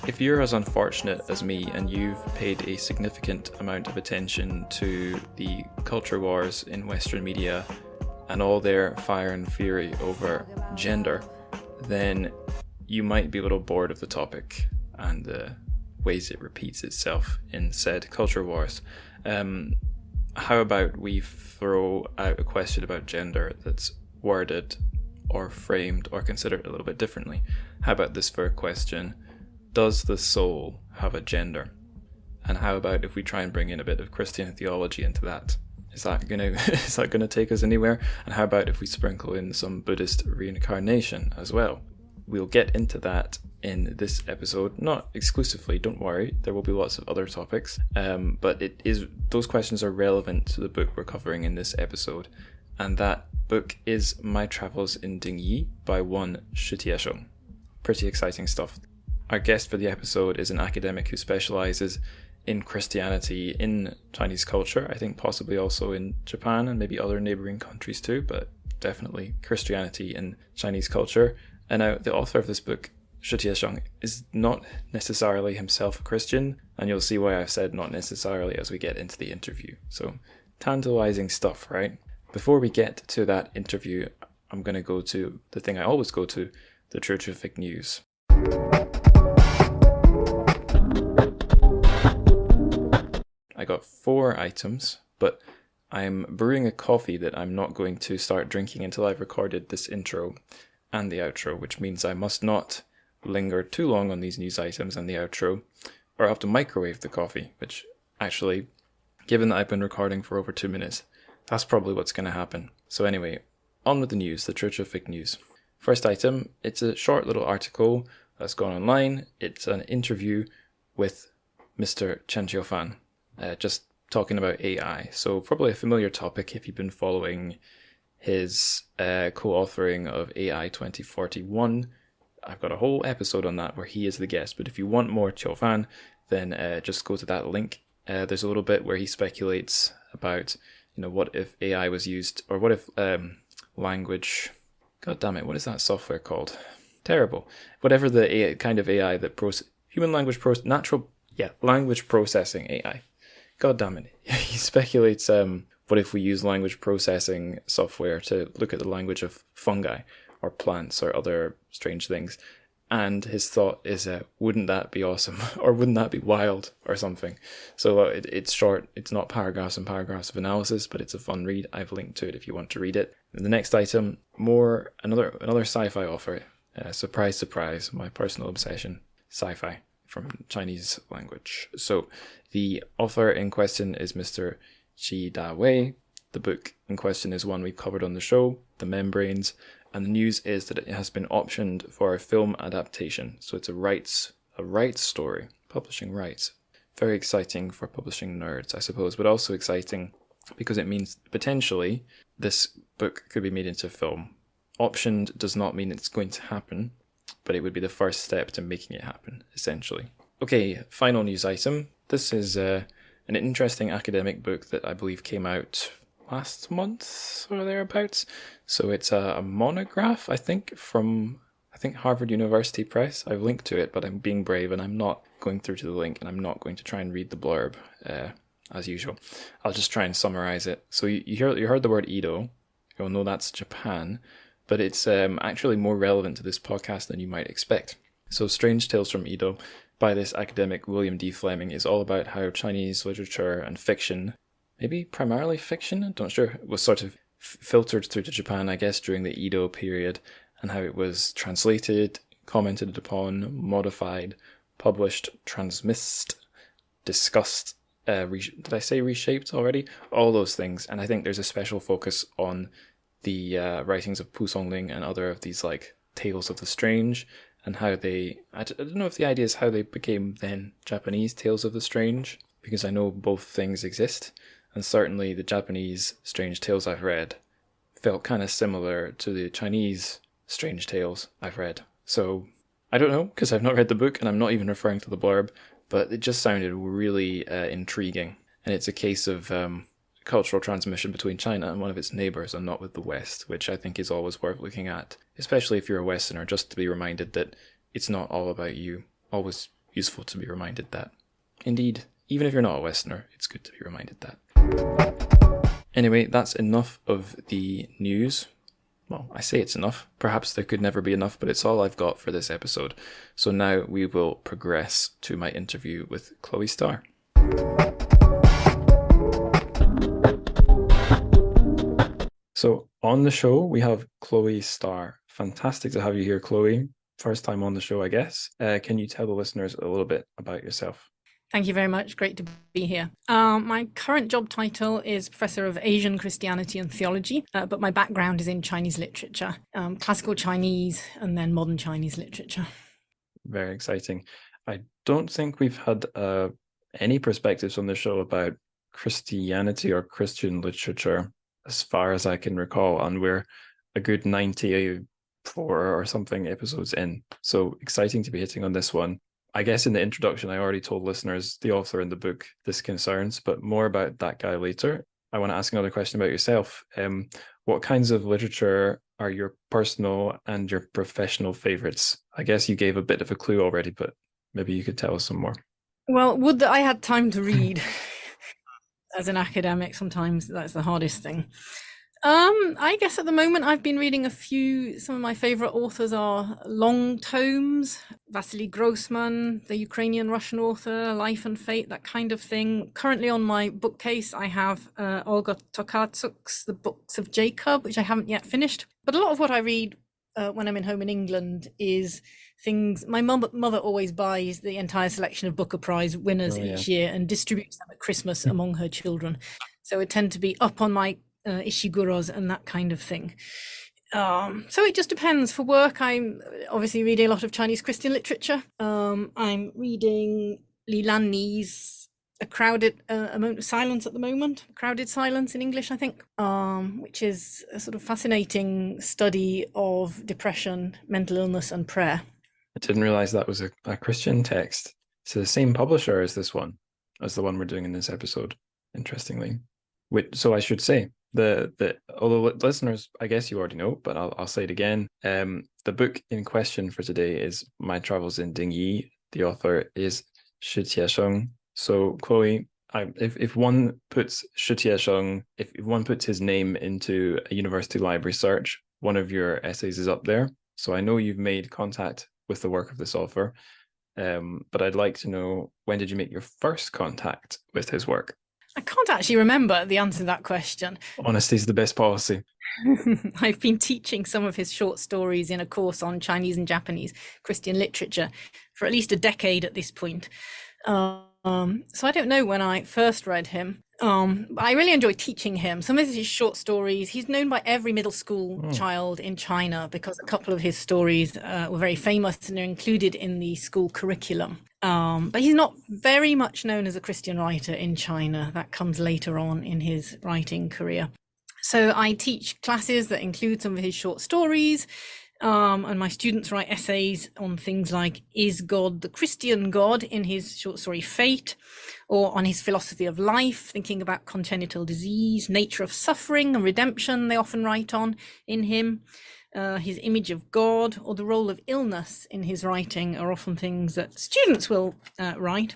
If you're as unfortunate as me and you've paid a significant amount of attention to the culture wars in Western media and all their fire and fury over gender, then you might be a little bored of the topic and the ways it repeats itself in said culture wars. How about we throw out a question about gender that's worded or framed or considered a little bit differently? How about this for a question? Does the soul have a gender? And how about if we try and bring in a bit of Christian theology into that? Is that gonna take us anywhere? And how about if we sprinkle in some Buddhist reincarnation as well? We'll get into that in this episode, not exclusively, don't worry, there will be lots of other topics, but those questions are relevant to the book we're covering in this episode, and that book is My Travels in Dingyi by one Tiesheng. Pretty exciting stuff. Our guest for the episode is an academic who specializes in Christianity in Chinese culture, I think possibly also in Japan and maybe other neighboring countries too, but definitely Christianity in Chinese culture. And now the author of this book, Tiesheng, is not necessarily himself a Christian, and you'll see why I've said not necessarily as we get into the interview. So tantalizing stuff, right? Before we get to that interview, I'm going to go to the thing I always go to, the TrChFic news. I got 4 items, but I'm brewing a coffee that I'm not going to start drinking until I've recorded this intro and the outro, which means I must not linger too long on these news items and the outro, or I have to microwave the coffee, which actually, given that I've been recording for over 2 minutes, that's probably what's going to happen. So anyway, on with the news, the TrChFic news. First item, it's a short little article that's gone online. It's an interview with Mr. Chen Qiufan, just talking about AI. So probably a familiar topic if you've been following his co-authoring of AI 2041. I've got a whole episode on that where he is the guest, but if you want more Qiufan, then just go to that link. There's a little bit where he speculates about, what if AI was used, or what if language, god damn it, what is that software called? Terrible. Whatever the AI, kind of AI that language processing AI. God damn it. He speculates, what if we use language processing software to look at the language of fungi or plants or other strange things? And his thought is, wouldn't that be awesome? Or wouldn't that be wild or something? So it's short. It's not paragraphs and paragraphs of analysis, but it's a fun read. I've linked to it if you want to read it. And the next item, another sci-fi author. Surprise, surprise, my personal obsession. Sci-fi from Chinese language. So the author in question is Mr. Qi Da-wei. The book in question is one we've covered on the show, The Membranes, and the news is that it has been optioned for a film adaptation. So it's a rights story, publishing rights. Very exciting for publishing nerds, I suppose, but also exciting because it means potentially this book could be made into a film. Optioned does not mean it's going to happen, but it would be the first step to making it happen, essentially. Okay, final news item. This is an interesting academic book that I believe came out last month or thereabouts. So it's a monograph, I think, from Harvard University Press. I've linked to it, but I'm being brave and I'm not going through to the link, and I'm not going to try and read the blurb as usual. I'll just try and summarize it. So you heard the word Edo. You'll know that's Japan, but it's actually more relevant to this podcast than you might expect. So Strange Tales from Edo by this academic William D. Fleming is all about how Chinese literature and fiction, maybe primarily fiction, I'm not sure, was sort of filtered through to Japan, I guess, during the Edo period, and how it was translated, commented upon, modified, published, transmissed, discussed, did I say reshaped already? All those things. And I think there's a special focus on the writings of Pu Songling and other of these tales of the strange, and how I don't know if the idea is how they became then Japanese tales of the strange, because I know both things exist, and certainly the Japanese strange tales I've read felt kind of similar to the Chinese strange tales I've read. So I don't know, because I've not read the book and I'm not even referring to the blurb, but it just sounded really intriguing. And it's a case of cultural transmission between China and one of its neighbours and not with the West, which I think is always worth looking at, especially if you're a Westerner, just to be reminded that it's not all about you. Always, useful to be reminded that. Indeed, even if you're not a Westerner, it's good to be reminded that. Anyway, that's enough of the news. Well, I say it's enough. Perhaps there could never be enough, but it's all I've got for this episode. So now we will progress to my interview with Chloë Starr. So on the show, we have Chloë Starr. Fantastic to have you here, Chloë. First time on the show, I guess. Can you tell the listeners a little bit about yourself? Thank you very much. Great to be here. My current job title is Professor of Asian Christianity and Theology, but my background is in Chinese literature, classical Chinese and then modern Chinese literature. Very exciting. I don't think we've had any perspectives on the show about Christianity or Christian literature as far as I can recall, and we're a good 94 or something episodes in. So exciting to be hitting on this one. I guess in the introduction, I already told listeners the author in the book this concerns, but more about that guy later. I want to ask another question about yourself. What kinds of literature are your personal and your professional favorites? I guess you gave a bit of a clue already, but maybe you could tell us some more. Well, would that I had time to read. As an academic, sometimes that's the hardest thing. I guess at the moment I've been reading some of my favorite authors are long tomes, Vasily Grossman, the Ukrainian-Russian author, Life and Fate, that kind of thing. Currently on my bookcase, I have Olga Tokarczuk's The Books of Jacob, which I haven't yet finished. But a lot of what I read when I'm home in England is things. My mother always buys the entire selection of Booker Prize winners each year and distributes them at Christmas among her children. So it tend to be up on my Ishiguros and that kind of thing. So it just depends. For work, I'm obviously reading a lot of Chinese Christian literature. I'm reading Li Lanni's A Moment of Silence at the moment, Crowded Silence in English, I think, which is a sort of fascinating study of depression, mental illness and prayer. I didn't realize that was a Christian text. So the same publisher as this one, as the one we're doing in this episode, interestingly. So I should say, although listeners, I guess you already know, but I'll say it again. The book in question for today is My Travels in Dingyi. The author is Tiesheng. So Chloë, if one puts Tiesheng, if one puts his name into a university library search, one of your essays is up there. So I know you've made contact with the work of this author, but I'd like to know, when did you make your first contact with his work? I can't actually remember the answer to that question. Honesty is the best policy. I've been teaching some of his short stories in a course on Chinese and Japanese Christian literature for at least a decade at this point. So I don't know when I first read him. But I really enjoy teaching him. Some of his short stories, he's known by every middle school child in China because a couple of his stories were very famous and are included in the school curriculum. But he's not very much known as a Christian writer in China. That comes later on in his writing career. So I teach classes that include some of his short stories, and my students write essays on things like, is God the Christian God, in his short story Fate, or on his philosophy of life, thinking about congenital disease, nature of suffering and redemption, they often write on in him. His image of God, or the role of illness in his writing are often things that students will write.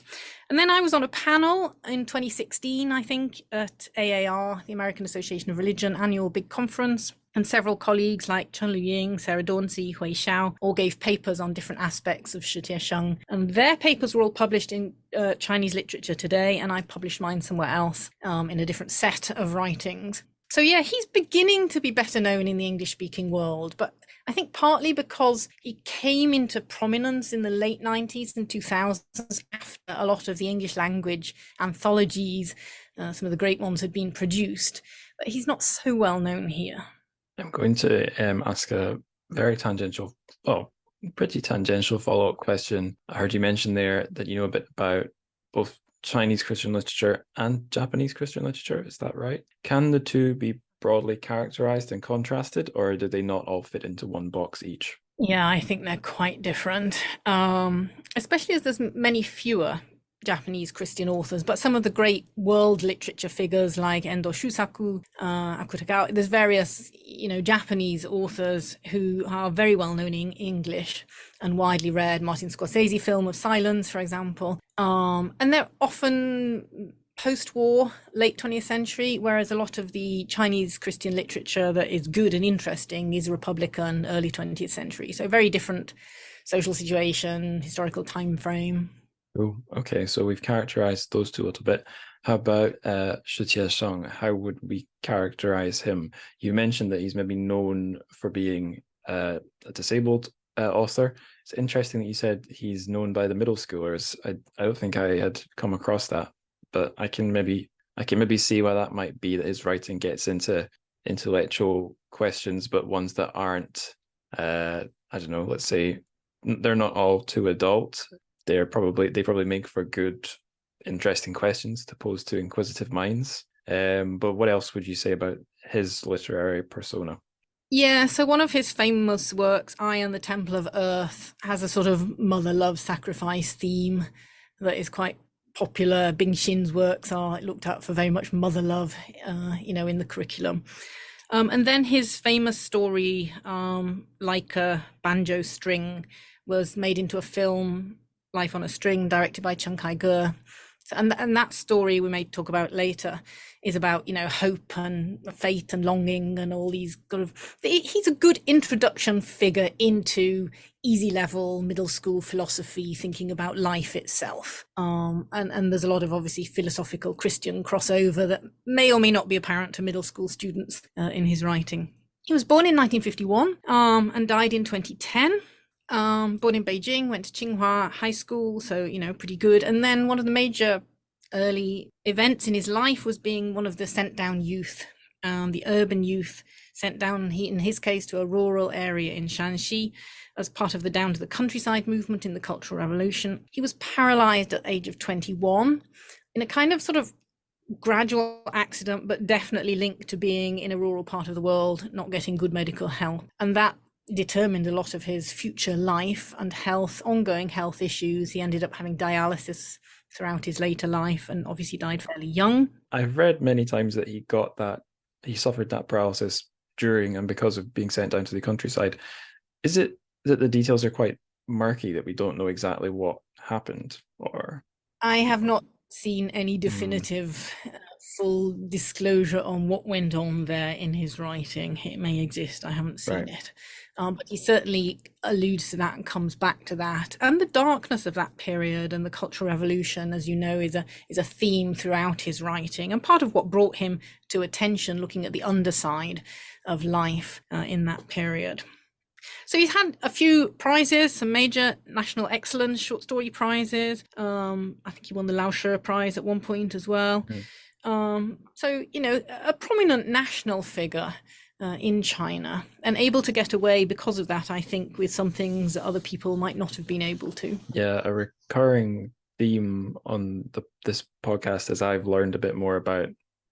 And then I was on a panel in 2016, I think, at AAR, the American Association of Religion annual big conference. And several colleagues like Chen Luying, Sarah Dauncey, Hui Xiao all gave papers on different aspects of Tiesheng. And their papers were all published in Chinese Literature Today, and I published mine somewhere else in a different set of writings. So yeah, he's beginning to be better known in the English-speaking world, but I think partly because he came into prominence in the late 90s and 2000s after a lot of the English language anthologies, some of the great ones had been produced, but he's not so well known here. I'm going to ask a very pretty tangential follow-up question. I heard you mention there that you know a bit about both Chinese Christian literature and Japanese Christian literature. Is that right? Can the two be broadly characterized and contrasted, or do they not all fit into one box each? Yeah, I think they're quite different, especially as there's many fewer Japanese Christian authors, but some of the great world literature figures like Endo Shusaku, Akutagawa. There's various, Japanese authors who are very well known in English and widely read. Martin Scorsese film of Silence, for example. And they're often post-war, late 20th century, whereas a lot of the Chinese Christian literature that is good and interesting is Republican, early 20th century. So very different social situation, historical time frame. Oh, okay. So we've characterized those two a little bit. How about Tiesheng? How would we characterize him? You mentioned that he's maybe known for being a disabled author. It's interesting that you said he's known by the middle schoolers. I don't think I had come across that, but I can maybe see why that might be, that his writing gets into intellectual questions, but ones that aren't, I don't know, let's say they're not all too adult. They probably make for good, interesting questions to pose to inquisitive minds. But what else would you say about his literary persona? Yeah, so one of his famous works, I and the Temple of Earth, has a sort of mother love sacrifice theme that is quite popular. Bing Xin's works are looked at for very much mother love, in the curriculum. And then his famous story, like a banjo string, was made into a film, Life on a String, directed by Chen Kai-ge. And that story we may talk about later is about, hope and fate and longing and all these he's a good introduction figure into easy level middle school philosophy, thinking about life itself. And there's a lot of obviously philosophical Christian crossover that may or may not be apparent to middle school students in his writing. He was born in 1951 and died in 2010. Born in Beijing, went to Tsinghua High School, so, pretty good. And then one of the major early events in his life was being one of the sent down youth, the urban youth sent down, in his case, to a rural area in Shanxi as part of the Down to the Countryside movement in the Cultural Revolution. He was paralyzed at the age of 21 in a kind of sort of gradual accident, but definitely linked to being in a rural part of the world, not getting good medical help. And that determined a lot of his future life and health, ongoing health issues. He ended up having dialysis throughout his later life and obviously died fairly young. I've read many times that he suffered that paralysis during and because of being sent down to the countryside. Is it that the details are quite murky, that we don't know exactly what happened? Or I have not seen any definitive full disclosure on what went on there in his writing. It may exist, I haven't seen it. But he certainly alludes to that and comes back to that. And the darkness of that period and the Cultural Revolution, as you know, is a theme throughout his writing, and part of what brought him to attention, looking at the underside of life in that period. So he's had a few prizes, some major national excellence short story prizes. I think he won the Lauscher Prize at one point as well. So, a prominent national figure in China, and able to get away because of that, I think, with some things that other people might not have been able to. Yeah, a recurring theme on this podcast, as I've learned a bit more about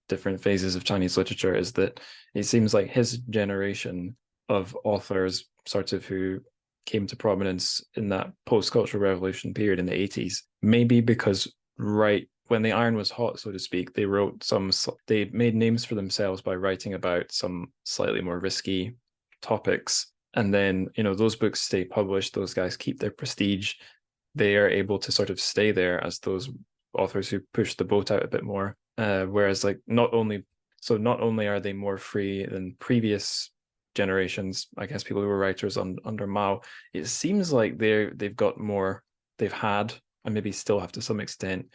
different phases of Chinese literature, is that it seems like his generation of authors sort of who came to prominence in that post-Cultural Revolution period in the 80s, maybe because right when the iron was hot, so to speak, they made names for themselves by writing about some slightly more risky topics. And then, those books stay published, those guys keep their prestige. They are able to sort of stay there as those authors who push the boat out a bit more. Whereas not only are they more free than previous generations, I guess people who were writers under Mao, it seems like they've had, and maybe still have to some extent,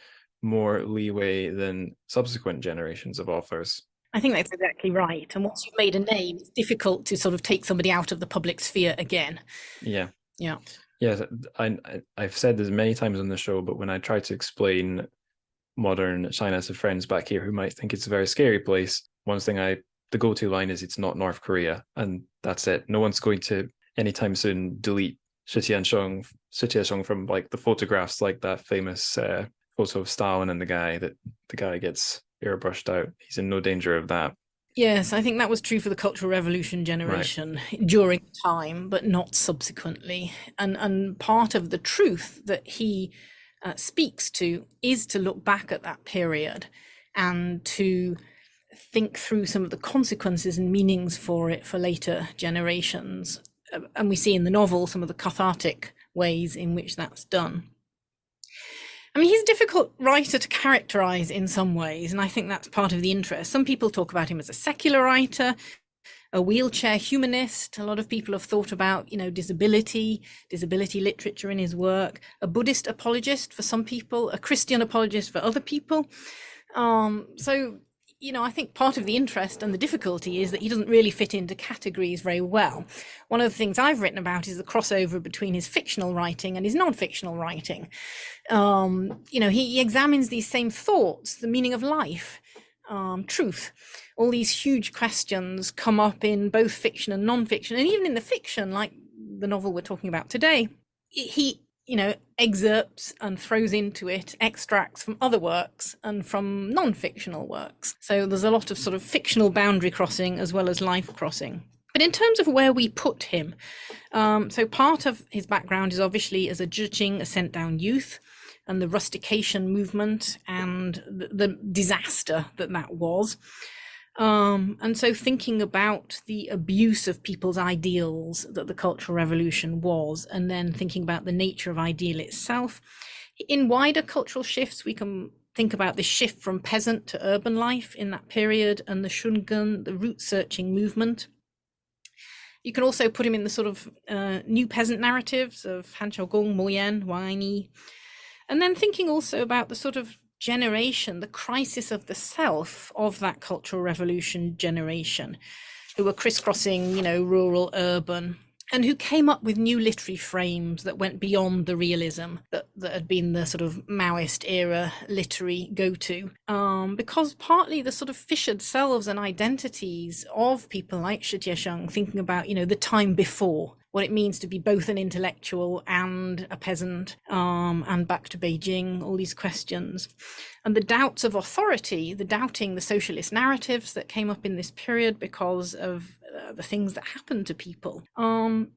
more leeway than subsequent generations of authors. I think that's exactly right. And once you've made a name, it's difficult to sort of take somebody out of the public sphere again. Yeah. Yeah. I've said this many times on the show, but when I try to explain modern China to friends back here who might think it's a very scary place, the go-to line is, it's not North Korea, and that's it. No one's going to anytime soon delete Shi Tiesheng from the photographs, like that famous photo of Stalin and the guy gets airbrushed out. He's in no danger of that. Yes, I think that was true for the Cultural Revolution generation during time, but not subsequently. And part of the truth that he speaks to is to look back at that period and to think through some of the consequences and meanings for it for later generations. And we see in the novel some of the cathartic ways in which that's done. I mean, he's a difficult writer to characterize in some ways, and I think that's part of the interest. Some people talk about him as a secular writer, a wheelchair humanist. A lot of people have thought about, disability literature in his work, a Buddhist apologist for some people, a Christian apologist for other people. So, I think part of the interest and the difficulty is that he doesn't really fit into categories very well. One of the things I've written about is the crossover between his fictional writing and his non-fictional writing. He examines these same thoughts, the meaning of life, truth. All these huge questions come up in both fiction and non-fiction, and even in the fiction, like the novel we're talking about today, he excerpts and throws into it extracts from other works and from non-fictional works. So there's a lot of sort of fictional boundary crossing as well as life crossing. But in terms of where we put him, so part of his background is obviously as a judging a sent-down youth and the rustication movement and the disaster that was. And so thinking about the abuse of people's ideals that the Cultural Revolution was, and then thinking about the nature of ideal itself. In wider cultural shifts, we can think about the shift from peasant to urban life in that period and the Shungun, the root-searching movement. You can also put him in the sort of new peasant narratives of Han Qiaogong, Mo Yan, Wang Yi. And then thinking also about the sort of generation, the crisis of the self of that Cultural Revolution generation, who were crisscrossing, rural, urban, and who came up with new literary frames that went beyond the realism that had been the sort of Maoist era literary go-to. Because partly the sort of fissured selves and identities of people like Tiesheng, thinking about, the time before, what it means to be both an intellectual and a peasant, and back to Beijing, all these questions. And the doubts of authority, the doubting the socialist narratives that came up in this period because of the things that happened to people.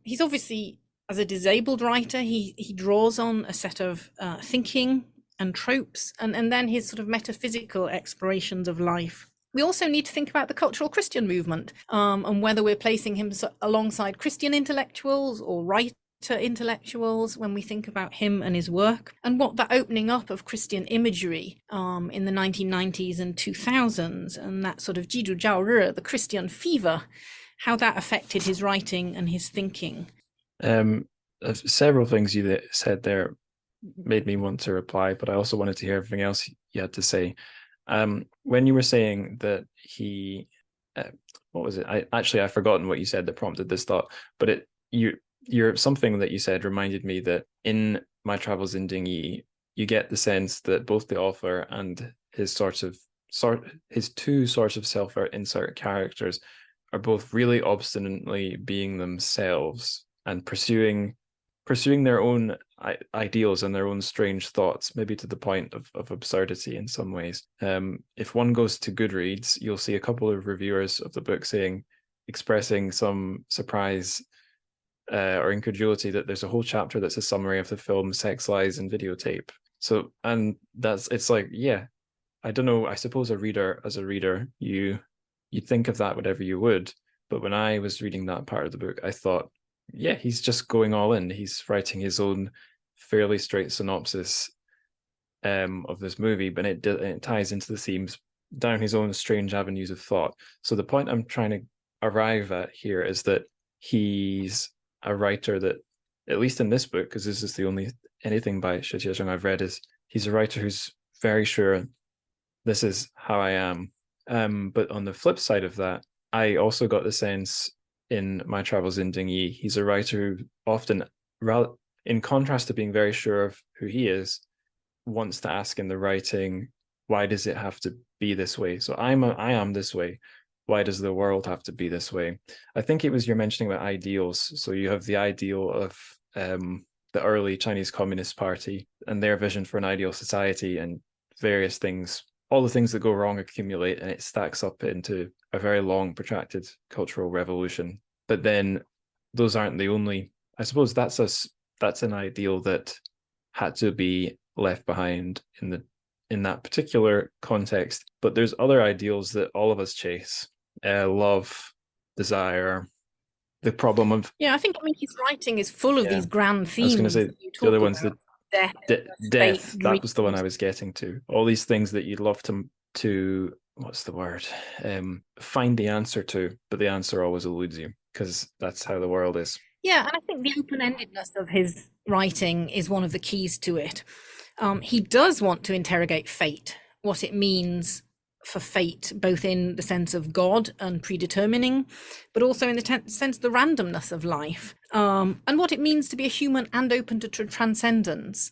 He's obviously, as a disabled writer, he draws on a set of thinking and tropes, and then his sort of metaphysical explorations of life. We also need to think about the cultural Christian movement, and whether we're placing him alongside Christian intellectuals or writer intellectuals when we think about him and his work, and what that opening up of Christian imagery in the 1990s and 2000s, and that sort of Jidu Zhao Ri, the Christian fever, how that affected his writing and his thinking. Several things you said there made me want to reply, but I also wanted to hear everything else you had to say. When you were saying that he, what was it? I've forgotten what you said that prompted this thought, but something that you said reminded me that in My Travels in Dingyi, you get the sense that both the author and his his two sorts of self-insert characters are both really obstinately being themselves and pursuing their own ideals and their own strange thoughts, maybe to the point of absurdity in some ways. If one goes to Goodreads, you'll see a couple of reviewers of the book expressing some surprise or incredulity that there's a whole chapter that's a summary of the film Sex, Lies, and Videotape. So, and it's like, yeah, I don't know, I suppose as a reader, you'd think of that whatever you would. But when I was reading that part of the book, I thought, yeah, he's just going all in. He's writing his own fairly straight synopsis of this movie, but it ties into the themes down his own strange avenues of thought. So the point I'm trying to arrive at here is that he's a writer that, at least in this book, because this is the only anything by Tiesheng I've read, is he's a writer who's very sure this is how I am. But on the flip side of that, I also got the sense in My Travels in Dingyi, he's a writer who often, in contrast to being very sure of who he is, wants to ask in the writing, why does it have to be this way? So I am this way. Why does the world have to be this way? I think it was you're mentioning about ideals. So you have the ideal of the early Chinese Communist Party and their vision for an ideal society, and various things, all the things that go wrong accumulate, and it stacks up into a very long, protracted cultural revolution. But then those aren't the only, I suppose that's an ideal that had to be left behind in that particular context. But there's other ideals that all of us chase: love, desire, the problem of I think his writing is full of these grand I was going to themes say that you the other talk one's about. the Fate, death. That was the one I was getting to. All these things that you'd love to what's the word? Find the answer to, but the answer always eludes you because that's how the world is. Yeah, and I think the open-endedness of his writing is one of the keys to it. He does want to interrogate fate, what it means for fate, both in the sense of God and predetermining, but also in the sense of the randomness of life, and what it means to be a human and open to transcendence.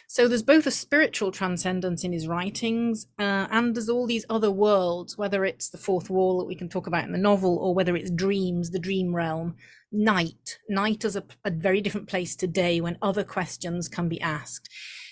So there's both a spiritual transcendence in his writings, and there's all these other worlds, whether it's the fourth wall that we can talk about in the novel, or whether it's dreams, the dream realm. Night is a very different place today when other questions can be asked.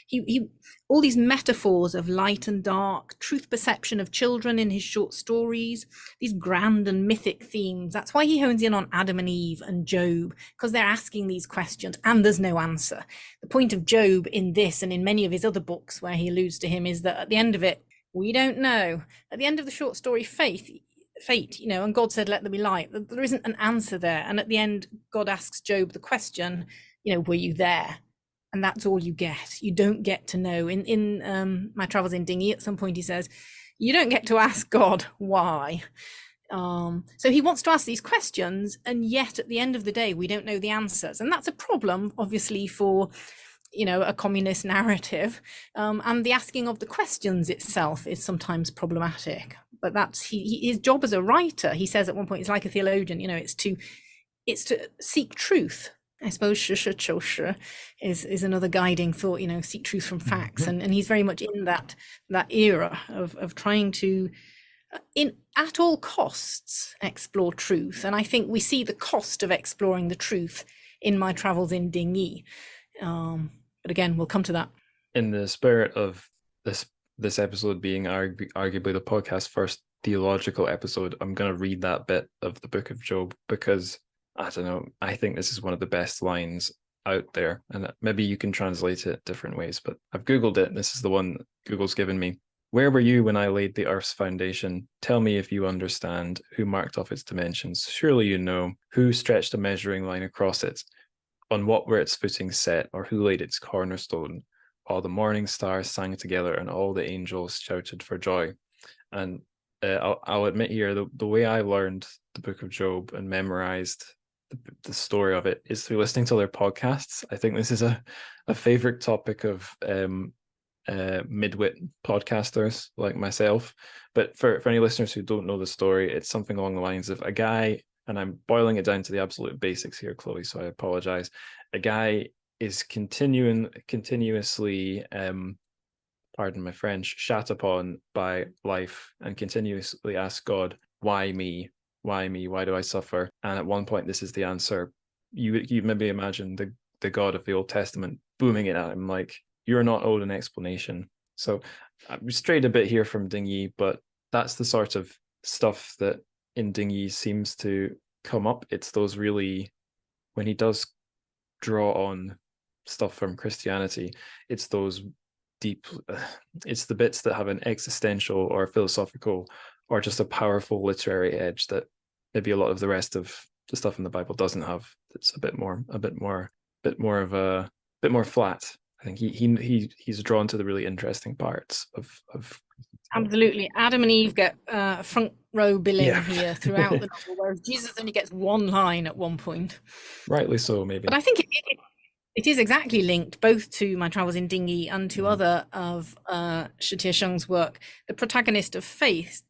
He all these metaphors of light and dark, truth perception of children in his short stories, these grand and mythic themes. That's why he hones in on Adam and Eve and Job, because they're asking these questions and there's no answer. The point of Job in this and in many of his other books where he alludes to him is that at the end of it, we don't know. At the end of the short story Fate, and God said, let there be light. There isn't an answer there. And at the end, God asks Job the question, were you there? And that's all you get. You don't get to know. In My Travels in Dinghy, at some point he says, you don't get to ask God why. So he wants to ask these questions, and yet at the end of the day, we don't know the answers. And that's a problem, obviously, for a communist narrative. And the asking of the questions itself is sometimes problematic. But that's his job as a writer. He says at one point, it's like a theologian, it's to seek truth. I suppose 实事求是 is another guiding thought, seek truth from facts. And he's very much in that era of trying to, at all costs, explore truth. And I think we see the cost of exploring the truth in My Travels in Dinghy. But again, we'll come to that. In the spirit of this episode being arguably the podcast's first theological episode, I'm going to read that bit of the Book of Job because I don't know, I think this is one of the best lines out there, and maybe you can translate it different ways, but I've Googled it, and this is the one Google's given me. Where were you when I laid the earth's foundation? Tell me if you understand. Who marked off its dimensions? Surely you know. Who stretched a measuring line across it? On what were its footings set, or who laid its cornerstone? All the morning stars sang together, and all the angels shouted for joy. And I'll admit here, the way I learned the Book of Job and memorized the story of it is through listening to their podcasts. I think this is a favorite topic of midwit podcasters like myself. But for any listeners who don't know the story, it's something along the lines of a guy, and I'm boiling it down to the absolute basics here, Chloe, so I apologize. A guy is continuously pardon my French, shat upon by life and continuously asks God, why me? Why me? Why do I suffer? And at one point, this is the answer. You maybe imagine the God of the Old Testament booming it at him like, you're not owed an explanation. So I've strayed a bit here from Dinghy, but that's the sort of stuff that in Dinghy seems to come up. It's those really, when he does draw on stuff from Christianity, it's those deep, it's the bits that have an existential or philosophical or just a powerful literary edge that maybe a lot of the rest of the stuff in the Bible doesn't have. It's a bit more flat. I think he's drawn to the really interesting parts of Absolutely. Adam and Eve get front row billing here throughout the novel, whereas Jesus only gets one line at one point. Rightly so, maybe. But I think it is exactly linked both to My Travels in Dinghy and to other of Tiesheng's work. The protagonist of Fate,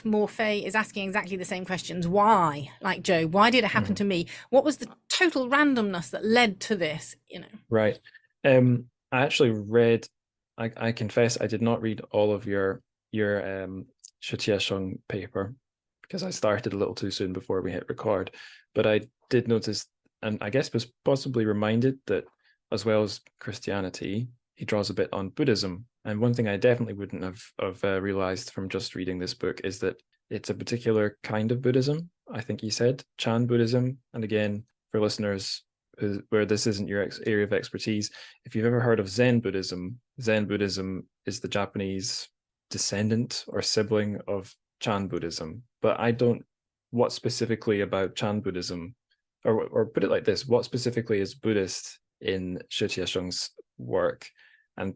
Morphe, is asking exactly the same questions. Why? Like Job, why did it happen to me? What was the total randomness that led to this? Right. I actually read. I confess I did not read all of your Tiesheng paper because I started a little too soon before we hit record. But I did notice, and I guess was possibly reminded that as well as Christianity, he draws a bit on Buddhism. And one thing I definitely wouldn't have realized from just reading this book is that it's a particular kind of Buddhism. I think he said Chan Buddhism. And again, for listeners, where this isn't your area of expertise, if you've ever heard of Zen Buddhism is the Japanese descendant or sibling of Chan Buddhism. But what specifically about Chan Buddhism, or put it like this, what specifically is Buddhist in Tiesheng's work? And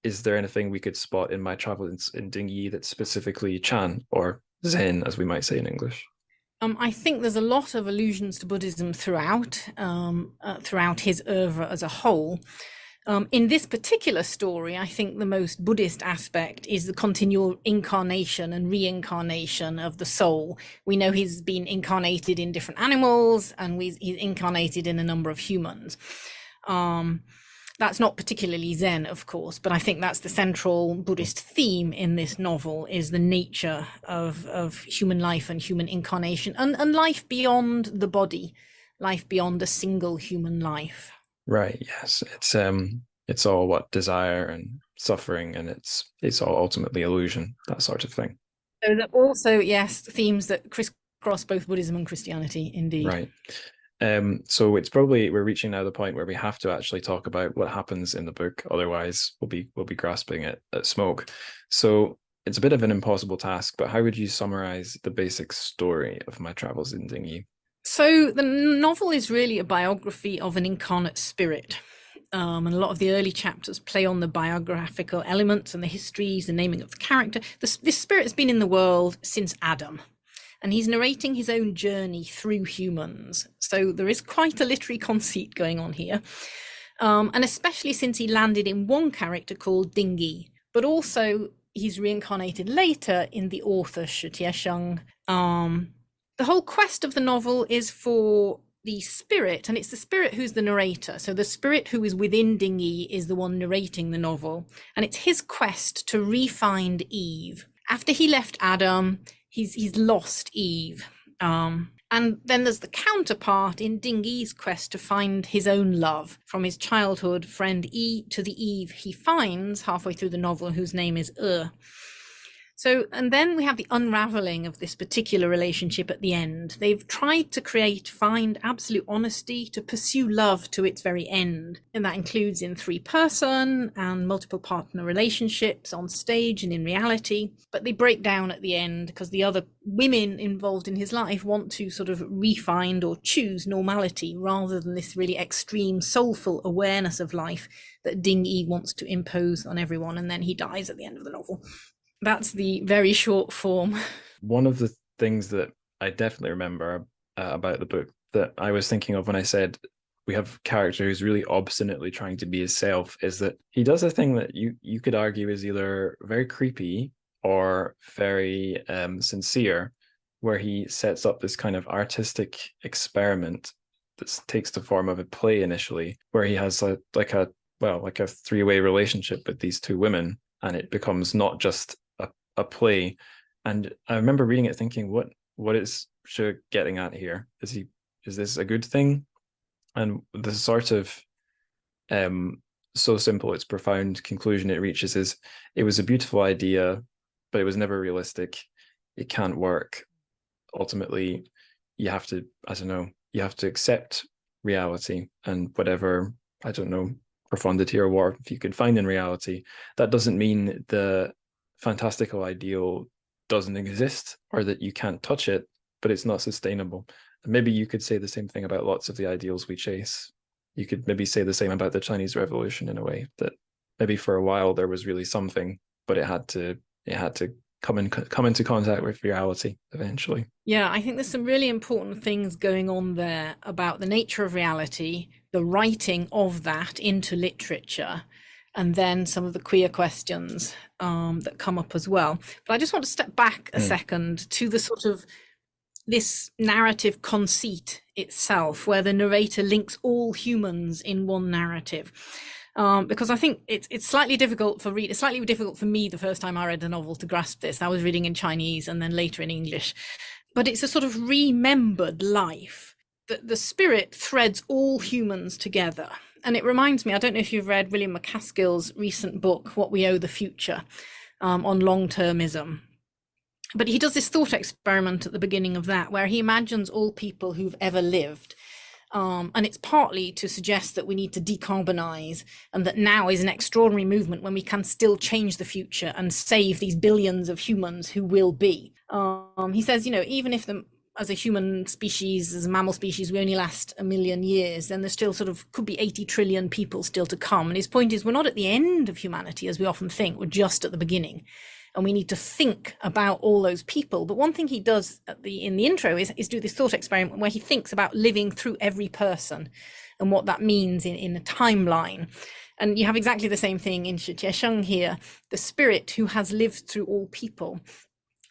is there anything we could spot in my travels in Dingyi that's specifically Chan or Zen, as we might say in English? I think there's a lot of allusions to Buddhism throughout his oeuvre as a whole. In this particular story, I think the most Buddhist aspect is the continual incarnation and reincarnation of the soul. We know he's been incarnated in different animals, and he's incarnated in a number of humans. That's not particularly Zen, of course, but I think that's the central Buddhist theme in this novel, is the nature of human life and human incarnation, and life beyond the body, life beyond a single human life. Right. Yes. It's all what desire and suffering, and it's all ultimately illusion, that sort of thing. So that also, yes, themes that crisscross both Buddhism and Christianity, indeed. Right. So we're reaching now the point where we have to actually talk about what happens in the book. Otherwise, we'll be grasping at smoke. So it's a bit of an impossible task, but how would you summarize the basic story of My Travels in Dingyi? So the novel is really a biography of an incarnate spirit. And a lot of the early chapters play on the biographical elements and the histories, the naming of the character. This spirit has been in the world since Adam, and he's narrating his own journey through humans. So there is quite a literary conceit going on here. And especially since he landed in one character called Dingyi, but also he's reincarnated later in the author Tiesheng. The whole quest of the novel is for the spirit, and it's the spirit who's the narrator. So the spirit who is within Dingyi is the one narrating the novel, and it's his quest to re-find Eve. After he left Adam, he's lost Eve. And then there's the counterpart in Dingyi's quest to find his own love, from his childhood friend E to the Eve he finds halfway through the novel, whose name is So, and then we have the unraveling of this particular relationship at the end. They've tried to find absolute honesty, to pursue love to its very end. And that includes in 3-person and multiple partner relationships on stage and in reality. But they break down at the end because the other women involved in his life want to sort of re-find or choose normality rather than this really extreme soulful awareness of life that Dingyi wants to impose on everyone. And then he dies at the end of the novel. That's the very short form. One of the things that I definitely remember about the book that I was thinking of when I said we have a character who's really obstinately trying to be himself is that he does a thing that you could argue is either very creepy or very sincere, where he sets up this kind of artistic experiment that takes the form of a play initially, where he has like a 3-way relationship with these 2 women, and it becomes not just a play. And I remember reading it thinking, what is She getting at here? Is this a good thing? And the sort of so simple it's profound conclusion it reaches is, it was a beautiful idea, but it was never realistic. It can't work. Ultimately, you have to accept reality and whatever, profundity or warmth you could find in reality. That doesn't mean the fantastical ideal doesn't exist or that you can't touch it, but it's not sustainable. And maybe you could say the same thing about lots of the ideals we chase. You could maybe say the same about the Chinese Revolution, in a way, that maybe for a while there was really something, but it had to come into contact with reality eventually. Yeah, I think there's some really important things going on there about the nature of reality, the writing of that into literature, and then some of the queer questions that come up as well. But I just want to step back a second to the sort of this narrative conceit itself, where the narrator links all humans in one narrative. Because I think it's slightly difficult for me the first time I read the novel to grasp this. I was reading in Chinese and then later in English. But it's a sort of remembered life, that the spirit threads all humans together. And it reminds me, I don't know if you've read William McCaskill's recent book, What We Owe the Future, on long-termism. But he does this thought experiment at the beginning of that, where he imagines all people who've ever lived. And it's partly to suggest that we need to decarbonize, and that now is an extraordinary movement when we can still change the future and save these billions of humans who will be. He says, even if as a human species, as a mammal species, we only last 1 million years, then there still sort of could be 80 trillion people still to come. And his point is, we're not at the end of humanity, as we often think, we're just at the beginning. And we need to think about all those people. But one thing he does in the intro is do this thought experiment where he thinks about living through every person and what that means in a timeline. And you have exactly the same thing in Tiesheng here, the spirit who has lived through all people.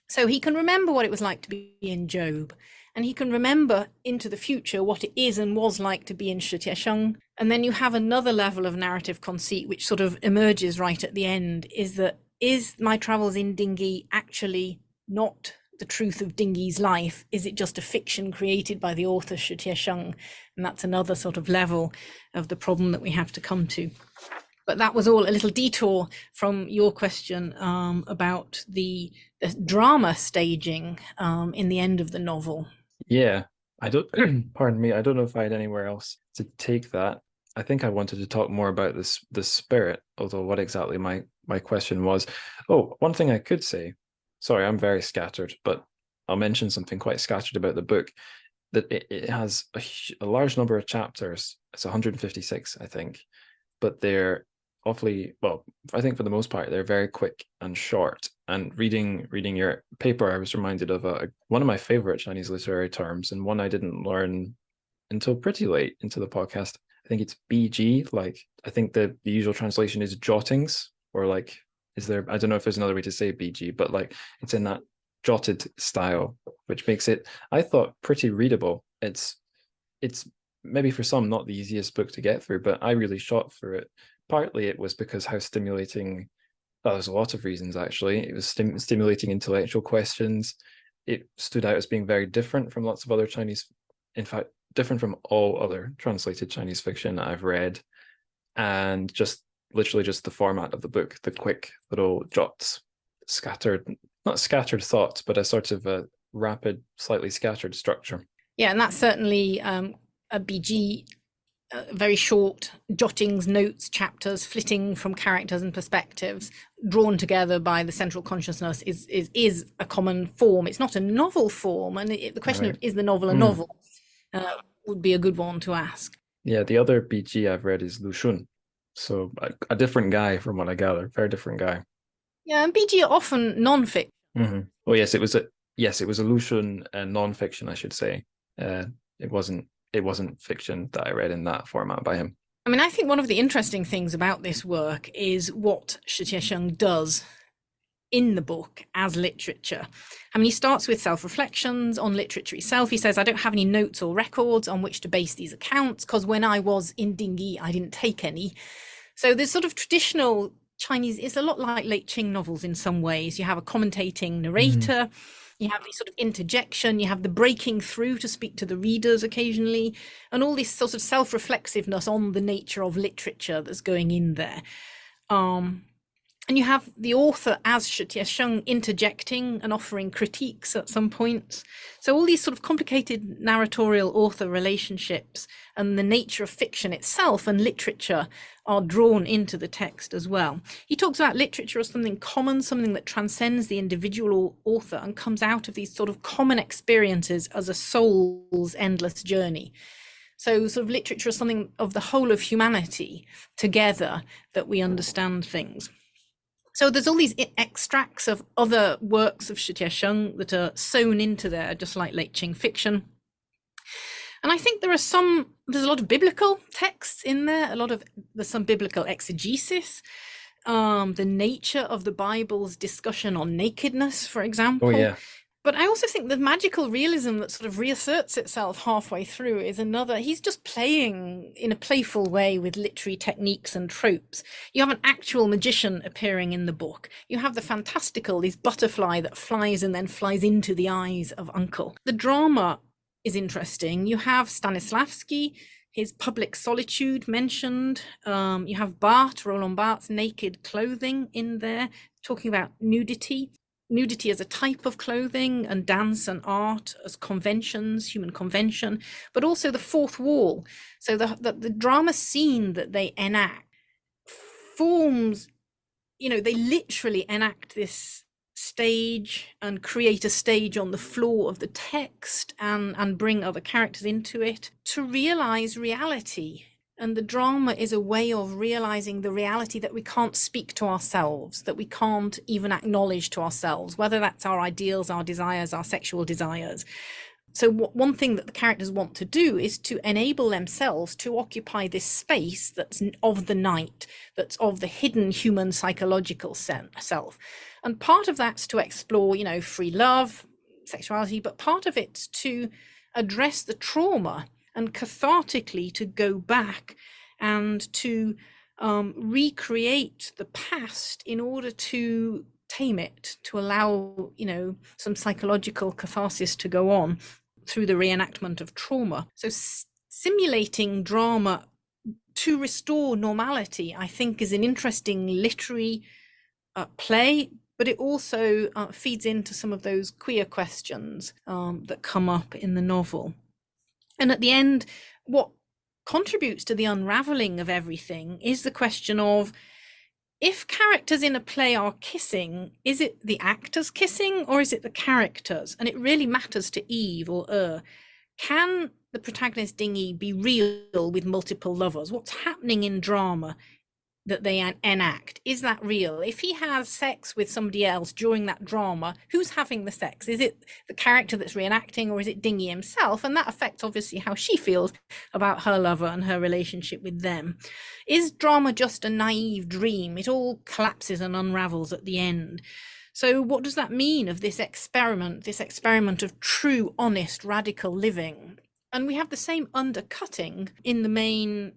So he can remember what it was like to be in Job, and he can remember into the future what it is and was like to be in Tiesheng. And then you have another level of narrative conceit which sort of emerges right at the end, is my travels in Dingyi actually not the truth of Dingyi's life? Is it just a fiction created by the author Tiesheng? And that's another sort of level of the problem that we have to come to. But that was all a little detour from your question about the drama staging in the end of the novel. Yeah, I don't, pardon me, I don't know if I had anywhere else to take that. I think I wanted to talk more about the spirit, although what exactly my question was. Oh, one thing I could say, sorry, I'm very scattered, but I'll mention something quite scattered about the book, that it has a large number of chapters. It's 156, I think, but they're awfully, well, I think for the most part, they're very quick and short. And reading your paper, I was reminded of one of my favorite Chinese literary terms, and one I didn't learn until pretty late into the podcast. I think it's BG, like, I think the usual translation is jottings, or like, I don't know if there's another way to say BG, but like, it's in that jotted style, which makes it, I thought, pretty readable. It's maybe for some not the easiest book to get through, but I really shot through it. Partly it was because how stimulating, well, there's a lot of reasons actually. It was stimulating intellectual questions. It stood out as being very different from lots of other Chinese, in fact, different from all other translated Chinese fiction I've read. And just literally just the format of the book, the quick little jots, not scattered thoughts, but a sort of a rapid, slightly scattered structure. Yeah, and that's certainly a BG, very short jottings, notes, chapters, flitting from characters and perspectives, drawn together by the central consciousness is a common form. It's not a novel form, and the question of is the novel a novel would be a good one to ask. Yeah, the other BG I've read is Lu Shun, so a different guy from what I gather, very different guy. Yeah, and BG are often non-fiction. Mm-hmm. Oh yes, it was a Lu Shun non-fiction, I should say. It wasn't fiction that I read in that format by him. I mean, I think one of the interesting things about this work is what Tiesheng does in the book as literature. I mean, he starts with self-reflections on literature itself. He says, I don't have any notes or records on which to base these accounts, because when I was in Dingyi, I didn't take any. So there's sort of traditional Chinese, it's a lot like late Qing novels in some ways. You have a commentating narrator, you have this sort of interjection, you have the breaking through to speak to the readers occasionally, and all this sort of self-reflexiveness on the nature of literature that's going in there. And you have the author as Tiesheng interjecting and offering critiques at some points. So all these sort of complicated narratorial author relationships and the nature of fiction itself and literature are drawn into the text as well. He talks about literature as something common, something that transcends the individual author and comes out of these sort of common experiences as a soul's endless journey. So sort of literature is something of the whole of humanity together that we understand things. So there's all these extracts of other works of Tiesheng that are sewn into there, just like late Qing fiction. And I think there's a lot of biblical texts in there, there's some biblical exegesis, the nature of the Bible's discussion on nakedness, for example. Oh, yeah. But I also think the magical realism that sort of reasserts itself halfway through is another. He's just playing in a playful way with literary techniques and tropes. You have an actual magician appearing in the book. You have the fantastical, this butterfly that flies and then flies into the eyes of Uncle. The drama is interesting. You have Stanislavski, his public solitude mentioned. You have Roland Barthes' naked clothing in there, talking about nudity. nudity as a type of clothing, and dance and art as conventions, human convention, but also the fourth wall. So the drama scene that they enact forms, they literally enact this stage and create a stage on the floor of the text and bring other characters into it to realize reality. And the drama is a way of realizing the reality that we can't speak to ourselves, that we can't even acknowledge to ourselves, whether that's our ideals, our desires, our sexual desires. So one thing that the characters want to do is to enable themselves to occupy this space that's of the night, that's of the hidden human psychological self. And part of that's to explore, free love, sexuality, but part of it's to address the trauma and cathartically to go back and to recreate the past in order to tame it, to allow, some psychological catharsis to go on through the reenactment of trauma. So simulating drama to restore normality, I think, is an interesting literary play, but it also feeds into some of those queer questions that come up in the novel. And at the end, what contributes to the unraveling of everything is the question of, if characters in a play are kissing, is it the actors kissing or is it the characters? And it really matters to Eve or Can the protagonist Dingy be real with multiple lovers? What's happening in drama that they enact? Is that real? If he has sex with somebody else during that drama, who's having the sex? Is it the character that's reenacting, or is it Dingy himself? And that affects obviously how she feels about her lover and her relationship with them. Is drama just a naive dream? It all collapses and unravels at the end. So what does that mean of this experiment of true, honest, radical living? And we have the same undercutting in the main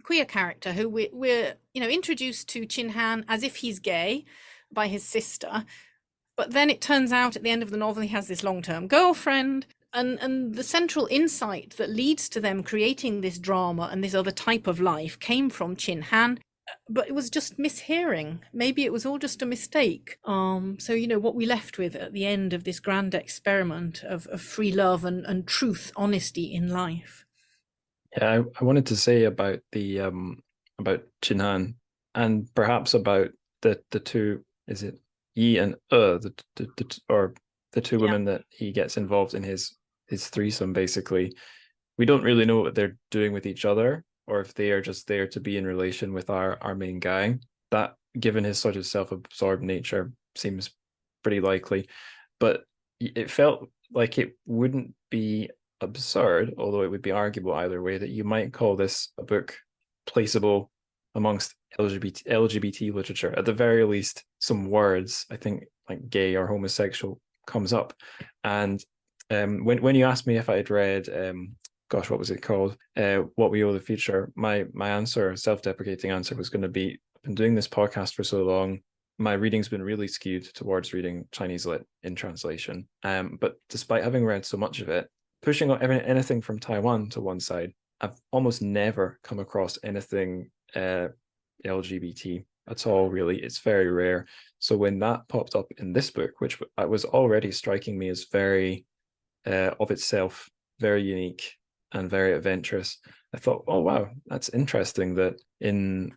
queer character, who we're introduced to Chin Han as if he's gay by his sister, but then it turns out at the end of the novel he has this long-term girlfriend, and the central insight that leads to them creating this drama and this other type of life came from Chin Han, but it was just mishearing. Maybe it was all just a mistake. So what we left with at the end of this grand experiment of free love and truth, honesty in life. Yeah, I wanted to say about the about Chin Han, and perhaps about the two, is it Yi and the two women that he gets involved in his threesome. Basically, we don't really know what they're doing with each other, or if they are just there to be in relation with our main guy. That, given his sort of self-absorbed nature, seems pretty likely. But it felt like it wouldn't be absurd, although it would be arguable either way, that you might call this a book placeable amongst LGBT literature. At the very least, some words, I think, like gay or homosexual comes up. And when you asked me if I had read what was it called, What We Owe the Future, my answer, self-deprecating answer, was going to be, I've been doing this podcast for so long, my reading's been really skewed towards reading Chinese lit in translation, but despite having read so much of it, pushing anything from Taiwan to one side, I've almost never come across anything LGBT at all, really. It's very rare. So when that popped up in this book, which was already striking me as very, of itself, very unique and very adventurous, I thought, oh, wow, that's interesting that in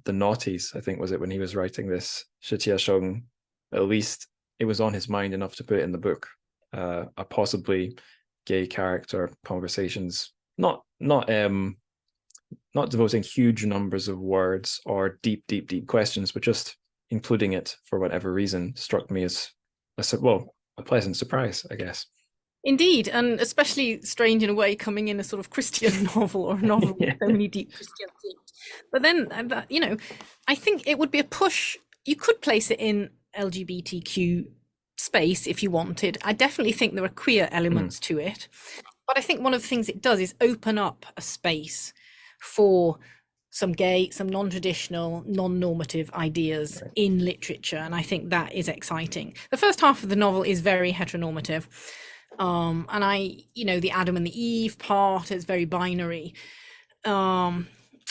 the noughties, I think, was it, when he was writing this, Tiesheng, at least it was on his mind enough to put it in the book, a possibly gay character, conversations, not devoting huge numbers of words or deep questions, but just including it for whatever reason struck me as a pleasant surprise, I guess. Indeed, and especially strange in a way, coming in a sort of Christian novel, or a novel with so many deep Christian themes. But then, I think it would be a push. You could place it in LGBTQ space if you wanted. I definitely think there are queer elements to it, but I think one of the things it does is open up a space for some gay, some non-traditional, non-normative ideas in literature, and I think that is exciting. The first half of the novel is very heteronormative, and the Adam and the Eve part is very binary,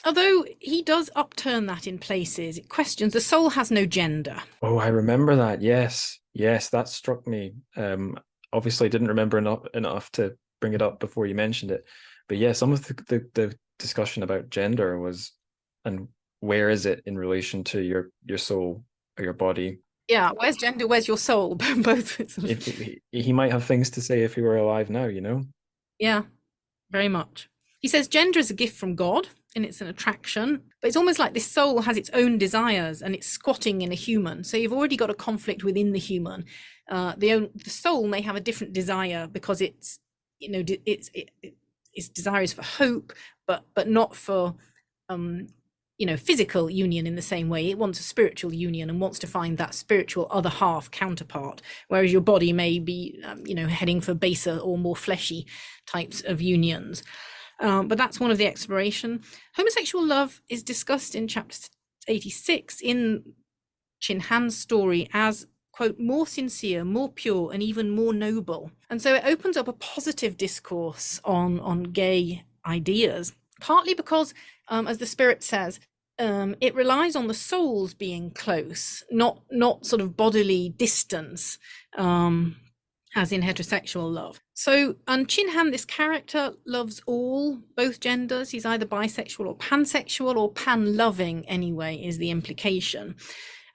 Although he does upturn that in places. It questions the soul has no gender. Oh, I remember that. Yes, yes, that struck me. Obviously, I didn't remember enough to bring it up before you mentioned it. But yeah, some of the discussion about gender was, and where is it in relation to your soul or your body? Yeah, where's gender? Where's your soul? Both. If he might have things to say if he were alive now, you know? Yeah, very much. He says gender is a gift from God and it's an attraction, but it's almost like this soul has its own desires and it's squatting in a human. So you've already got a conflict within the human. The soul may have a different desire because its desire is for hope, but not for physical union in the same way. It wants a spiritual union and wants to find that spiritual other half counterpart, whereas your body may be heading for baser or more fleshy types of unions. But that's one of the exploration. Homosexual love is discussed in chapter 86 in Chin Han's story as, quote, more sincere, more pure, and even more noble. And so it opens up a positive discourse on gay ideas, partly because, as the spirit says, it relies on the souls being close, not sort of bodily distance, as in heterosexual love. So, and Chin Han, this character, loves both genders. He's either bisexual or pansexual, or pan-loving anyway, is the implication.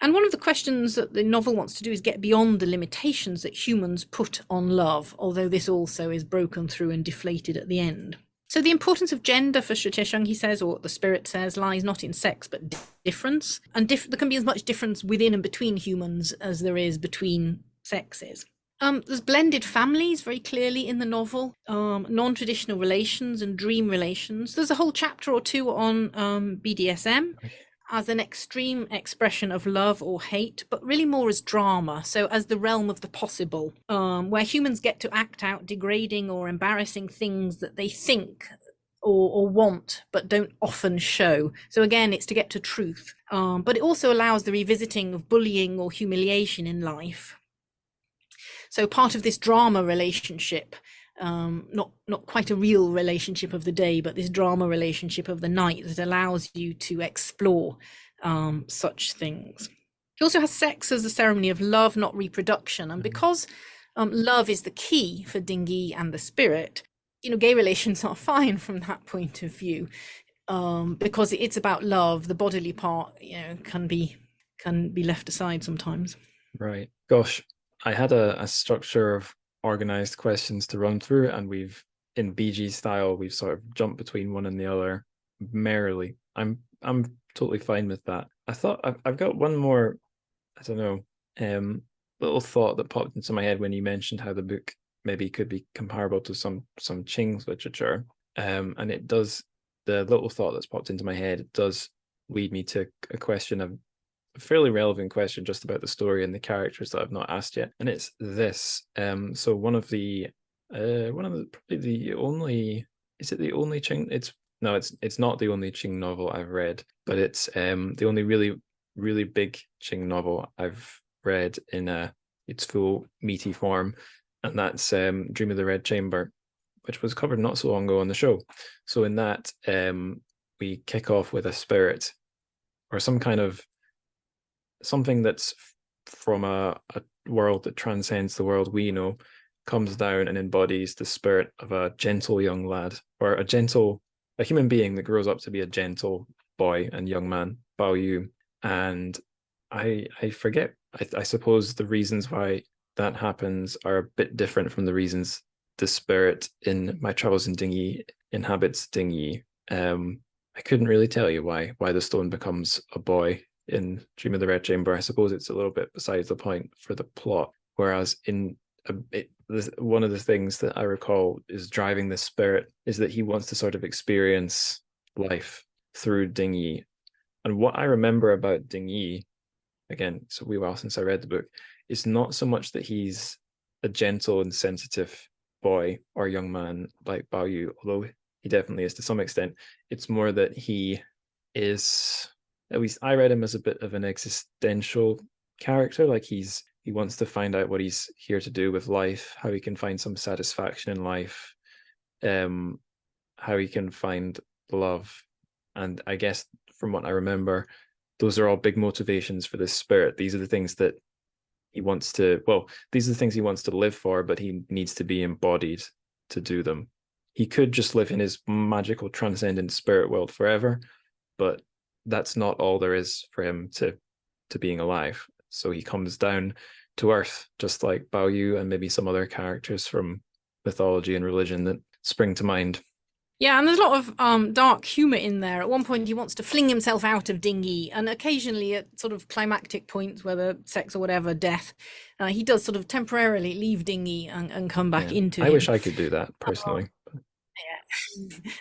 And one of the questions that the novel wants to do is get beyond the limitations that humans put on love, although this also is broken through and deflated at the end. So the importance of gender for Tiesheng, he says, or the spirit says, lies not in sex, but difference. And there can be as much difference within and between humans as there is between sexes. There's blended families very clearly in the novel, non-traditional relations and dream relations. There's a whole chapter or two on BDSM as an extreme expression of love or hate, but really more as drama, so as the realm of the possible, where humans get to act out degrading or embarrassing things that they think or want, but don't often show. So again, it's to get to truth. But it also allows the revisiting of bullying or humiliation in life. So part of this drama relationship, not quite a real relationship of the day, but this drama relationship of the night that allows you to explore such things. He also has sex as a ceremony of love, not reproduction. And because love is the key for Dingyi and the spirit, gay relations are fine from that point of view, because it's about love. The bodily part, can be left aside sometimes. Right. Gosh, I had a structure of organized questions to run through, and in BG style, we've sort of jumped between one and the other merrily. I'm totally fine with that. I thought I've got one more, I don't know, little thought that popped into my head when you mentioned how the book maybe could be comparable to some Qing's literature. And the little thought that's popped into my head, it does lead me to a question of a fairly relevant question just about the story and the characters that I've not asked yet, and it's this. So one of the probably the only, is it the only Qing? It's not the only Qing novel I've read, but it's the only really big Qing novel I've read in its full meaty form, and that's Dream of the Red Chamber, which was covered not so long ago on the show. So in that, we kick off with a spirit or something that's from a world that transcends the world we know, comes down and embodies the spirit of a gentle young lad, or a human being that grows up to be a gentle boy and young man, Bao Yu. And I forget, I suppose the reasons why that happens are a bit different from the reasons the spirit in My Travels in Dingyi inhabits Dingyi. I couldn't really tell you why the stone becomes a boy in Dream of the Red Chamber. I suppose it's a little bit besides the point for the plot. Whereas one of the things that I recall is driving the spirit is that he wants to sort of experience life through Dingyi. And what I remember about Dingyi, again, it's a wee while since I read the book, is not so much that he's a gentle and sensitive boy or young man like Bao Yu, although he definitely is to some extent. It's more that he is, at least I read him as a bit of an existential character. Like he wants to find out what he's here to do with life, how he can find some satisfaction in life, how he can find love And I guess from what I remember, those are all big motivations for this spirit. These are the things that he wants to, well, these are the things he wants to live for, but he needs to be embodied to do them. He could just live in his magical transcendent spirit world forever, but that's not all there is for him to being alive. So he comes down to earth, just like Bao Yu and maybe some other characters from mythology and religion that spring to mind. Yeah, and there's a lot of dark humor in there. At one point, he wants to fling himself out of Ding Yi, and occasionally at sort of climactic points, whether sex or whatever, death, he does sort of temporarily leave Ding Yi and come back into I him. wish I could do that personally.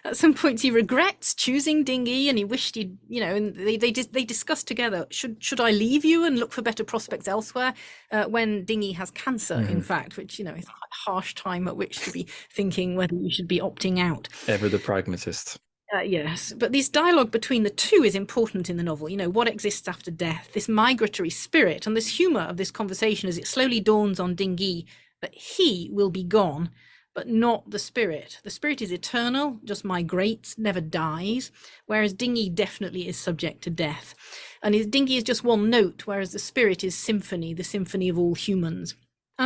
At some points he regrets choosing Ding Yi, and he wished he'd, and they discussed together, should I leave you and look for better prospects elsewhere, when Ding Yi has cancer, in fact, which, is quite a harsh time at which to be thinking whether you should be opting out. Ever the pragmatist. Yes, but this dialogue between the two is important in the novel. What exists after death, this migratory spirit, and this humor of this conversation as it slowly dawns on Ding Yi that he will be gone, but not the spirit. The spirit is eternal, just migrates, never dies, whereas Ding Yi definitely is subject to death. And Ding Yi is just one note, whereas the spirit is symphony, the symphony of all humans.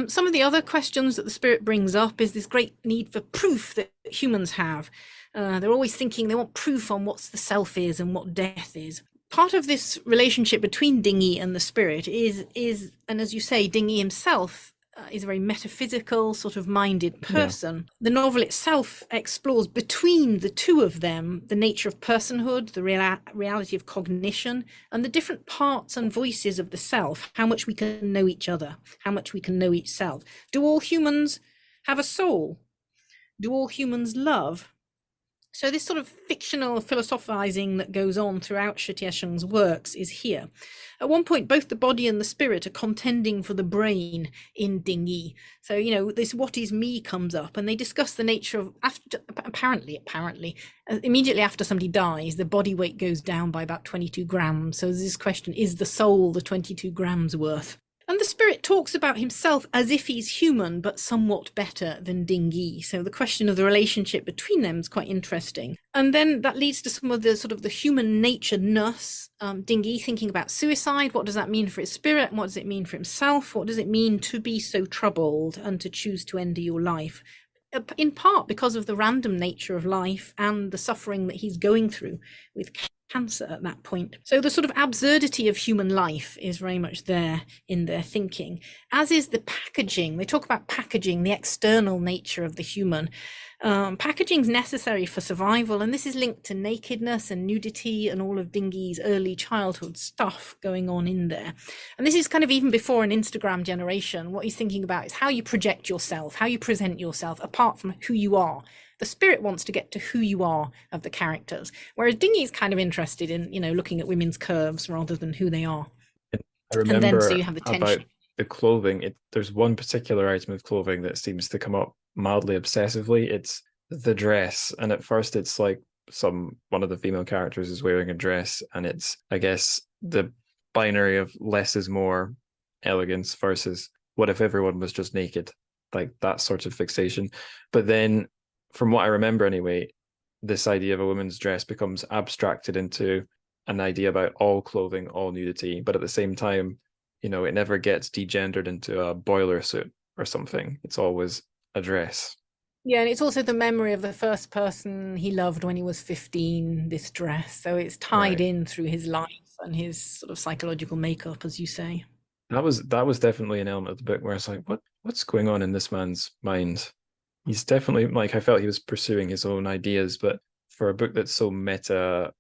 Some of the other questions that the spirit brings up is this great need for proof that humans have. They're always thinking they want proof on what the self is and what death is. Part of this relationship between Ding Yi and the spirit is, and as you say, Ding Yi himself is a very metaphysical, sort of minded person. Yeah. The novel itself explores between the two of them the nature of personhood, the reality of cognition, and the different parts and voices of the self, how much we can know each other, how much we can know each self. Do all humans have a soul? Do all humans love? So this sort of fictional philosophizing that goes on throughout Tiesheng's works is here. At one point, both the body and the spirit are contending for the brain in Ding Yi. So, this what is me comes up, and they discuss the nature of, apparently, immediately after somebody dies, the body weight goes down by about 22 grams. So there's this question, is the soul the 22 grams worth? And the spirit talks about himself as if he's human, but somewhat better than Ding Yi. So the question of the relationship between them is quite interesting. And then that leads to some of the sort of the human nature-ness. Ding Yi thinking about suicide. What does that mean for his spirit? And what does it mean for himself? What does it mean to be so troubled and to choose to end your life? In part because of the random nature of life and the suffering that he's going through with cancer at that point. So the sort of absurdity of human life is very much there in their thinking, as is the packaging. They talk about packaging, the external nature of the human. Packaging is necessary for survival, and this is linked to nakedness and nudity and all of Ding Yi's early childhood stuff going on in there. And this is kind of even before an Instagram generation. What he's thinking about is how you project yourself, how you present yourself apart from who you are. The spirit wants to get to who you are of the characters, whereas Ding Yi is kind of interested in, looking at women's curves rather than who they are. I remember and then, so you have the tension about the clothing. There's one particular item of clothing that seems to come up mildly obsessively. It's the dress, and at first it's like one of the female characters is wearing a dress, and it's, I guess, the binary of less is more elegance versus what if everyone was just naked, like that sort of fixation. But then, from what I remember anyway, this idea of a woman's dress becomes abstracted into an idea about all clothing, all nudity, but at the same time, it never gets degendered into a boiler suit or something. It's always a dress. Yeah, and it's also the memory of the first person he loved when he was 15, this dress. So it's tied in through his life and his sort of psychological makeup, as you say. That was definitely an element of the book where it's like, what's going on in this man's mind? He's definitely, I felt he was pursuing his own ideas, but for a book that's so meta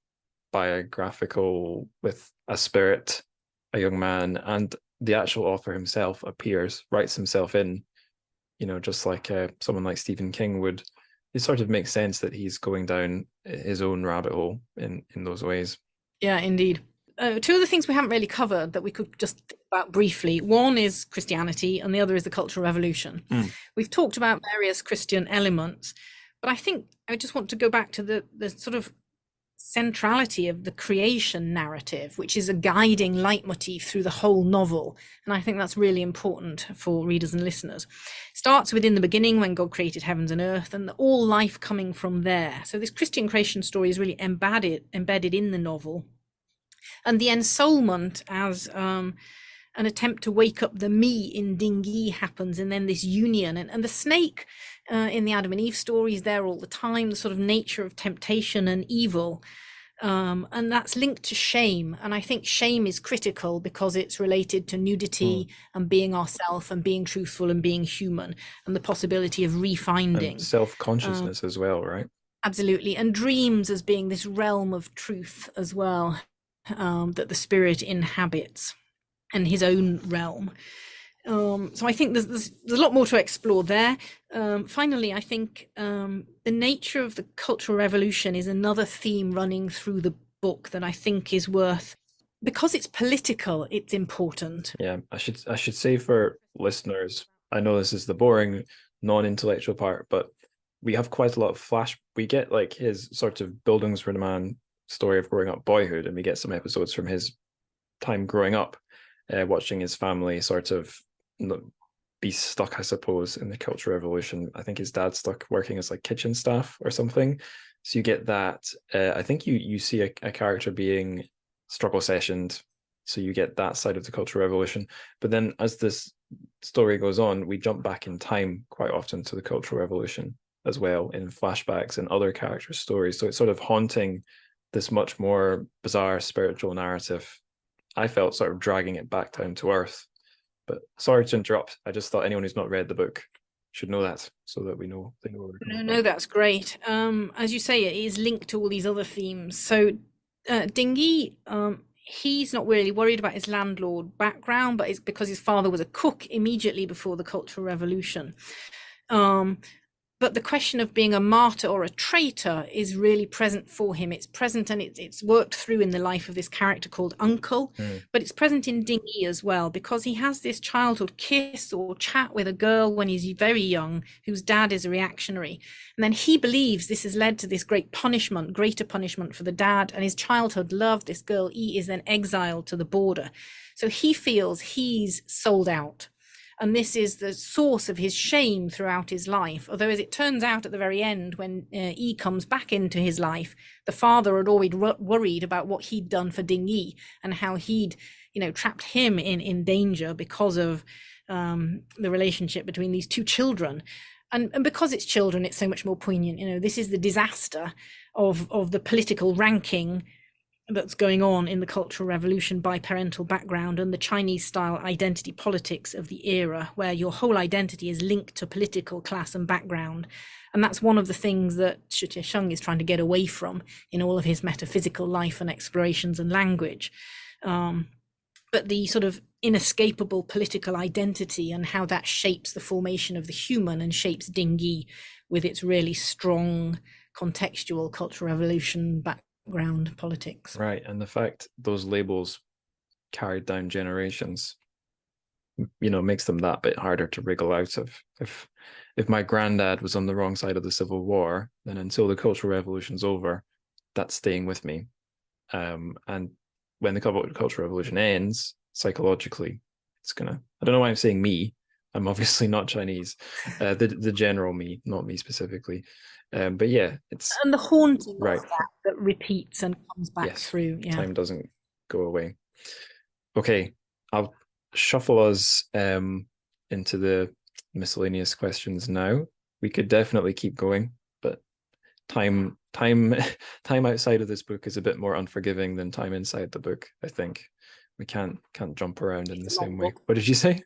biographical with a spirit, a young man, and the actual author himself writes himself in, just like someone like Stephen King would, it sort of makes sense that he's going down his own rabbit hole in those ways. Yeah, indeed. Two of the things we haven't really covered that we could just think about briefly. One is Christianity and the other is the Cultural Revolution. We've talked about various Christian elements, but I think I just want to go back to the sort of centrality of the creation narrative, which is a guiding leitmotif through the whole novel. And I think that's really important for readers and listeners. It starts within the beginning when God created heavens and earth, and all life coming from there. So this Christian creation story is really embedded in the novel. And the ensoulment as an attempt to wake up the me in Ding Yi happens, and then this union. And the snake in the Adam and Eve story is there all the time, the sort of nature of temptation and evil. And that's linked to shame. And I think shame is critical because it's related to nudity and being ourself and being truthful and being human, and the possibility of refinding. And self-consciousness as well, right? Absolutely. And dreams as being this realm of truth as well, that the spirit inhabits, and his own realm. So I think there's a lot more to explore there. Finally, I think the nature of the Cultural Revolution is another theme running through the book that I think is worth, because it's political, it's important. Yeah, I should say for listeners, I know this is the boring, non-intellectual part, but we have quite a lot of we get like his sort of Bildungsroman story of growing up boyhood, and we get some episodes from his time growing up, watching his family sort of be stuck, I suppose, in the Cultural Revolution. I think his dad's stuck working as like kitchen staff or something. So you get that. I think you see a character being struggle sessioned. So you get that side of the Cultural Revolution. But then as this story goes on, we jump back in time quite often to the Cultural Revolution as well, in flashbacks and other characters' stories. So it's sort of haunting this much more bizarre spiritual narrative. I felt sort of dragging it back down to earth. But sorry to interrupt. I just thought anyone who's not read the book should know that, so that we know. No, that's great. As you say, it is linked to all these other themes. So Ding Yi, he's not really worried about his landlord background, but it's because his father was a cook immediately before the Cultural Revolution. But the question of being a martyr or a traitor is really present for him. It's present, and it's worked through in the life of this character called Uncle, but it's present in Ding Yi as well, because he has this childhood kiss or chat with a girl when he's very young, whose dad is a reactionary. And then he believes this has led to this greater punishment for the dad, and his childhood love, this girl E, is then exiled to the border. So he feels he's sold out. And this is the source of his shame throughout his life. Although, as it turns out at the very end, when E comes back into his life, the father had always worried about what he'd done for Ding Yi and how he'd, trapped him in danger because of the relationship between these two children. And because it's children, it's so much more poignant. This is the disaster of the political ranking that's going on in the Cultural Revolution by parental background, and the Chinese style identity politics of the era, where your whole identity is linked to political class and background. And that's one of the things that Tiesheng is trying to get away from in all of his metaphysical life and explorations and language. But the sort of inescapable political identity and how that shapes the formation of the human and shapes Ding Yi with its really strong contextual Cultural Revolution background politics. Right, and the fact those labels carried down generations, makes them that bit harder to wriggle out of. If my granddad was on the wrong side of the Civil War, then until the Cultural Revolution's over, that's staying with me. And when the Cultural Revolution ends, psychologically, it's gonna. I don't know why I'm saying me. I'm obviously not Chinese. The general me, not me specifically. But yeah, it's and the haunting right of that repeats and comes back through. Yeah, time doesn't go away. Okay, I'll shuffle us into the miscellaneous questions now. We could definitely keep going, but time outside of this book is a bit more unforgiving than time inside the book. I think we can't jump around in the same way. What did you say?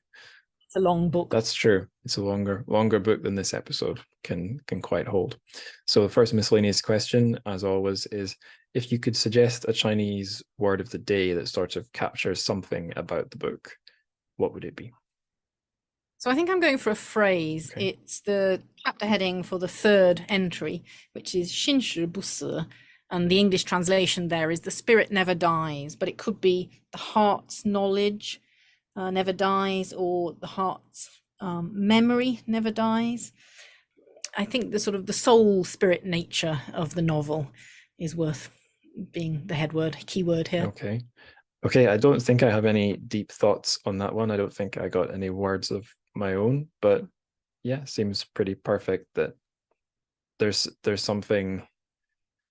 It's a long book. That's true. It's a longer book than this episode can quite hold. So the first miscellaneous question, as always, is if you could suggest a Chinese word of the day that sort of captures something about the book, what would it be? So I think I'm going for a phrase. Okay. It's the chapter heading for the third entry, which is 心识不死. And the English translation there is the spirit never dies, but it could be the heart's knowledge never dies, or the heart's memory never dies. I think the sort of the soul spirit nature of the novel is worth being the key word here. Okay, I don't think I have any deep thoughts on that one. I don't think I got any words of my own, but yeah, seems pretty perfect that there's something.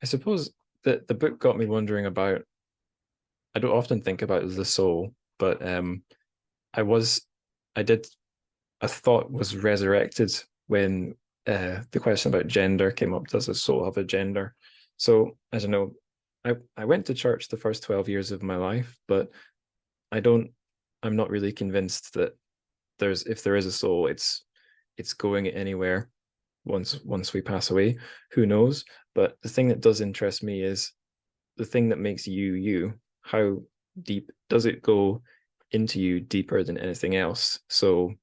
I suppose that the book got me wondering about. I don't often think about the soul, but a thought was resurrected when the question about gender came up. Does a soul have a gender? So I don't know. I went to church the first 12 years of my life, but I'm not really convinced that if there is a soul, it's going anywhere once we pass away. Who knows? But the thing that does interest me is the thing that makes you you. How deep does it go into you, deeper than anything else? So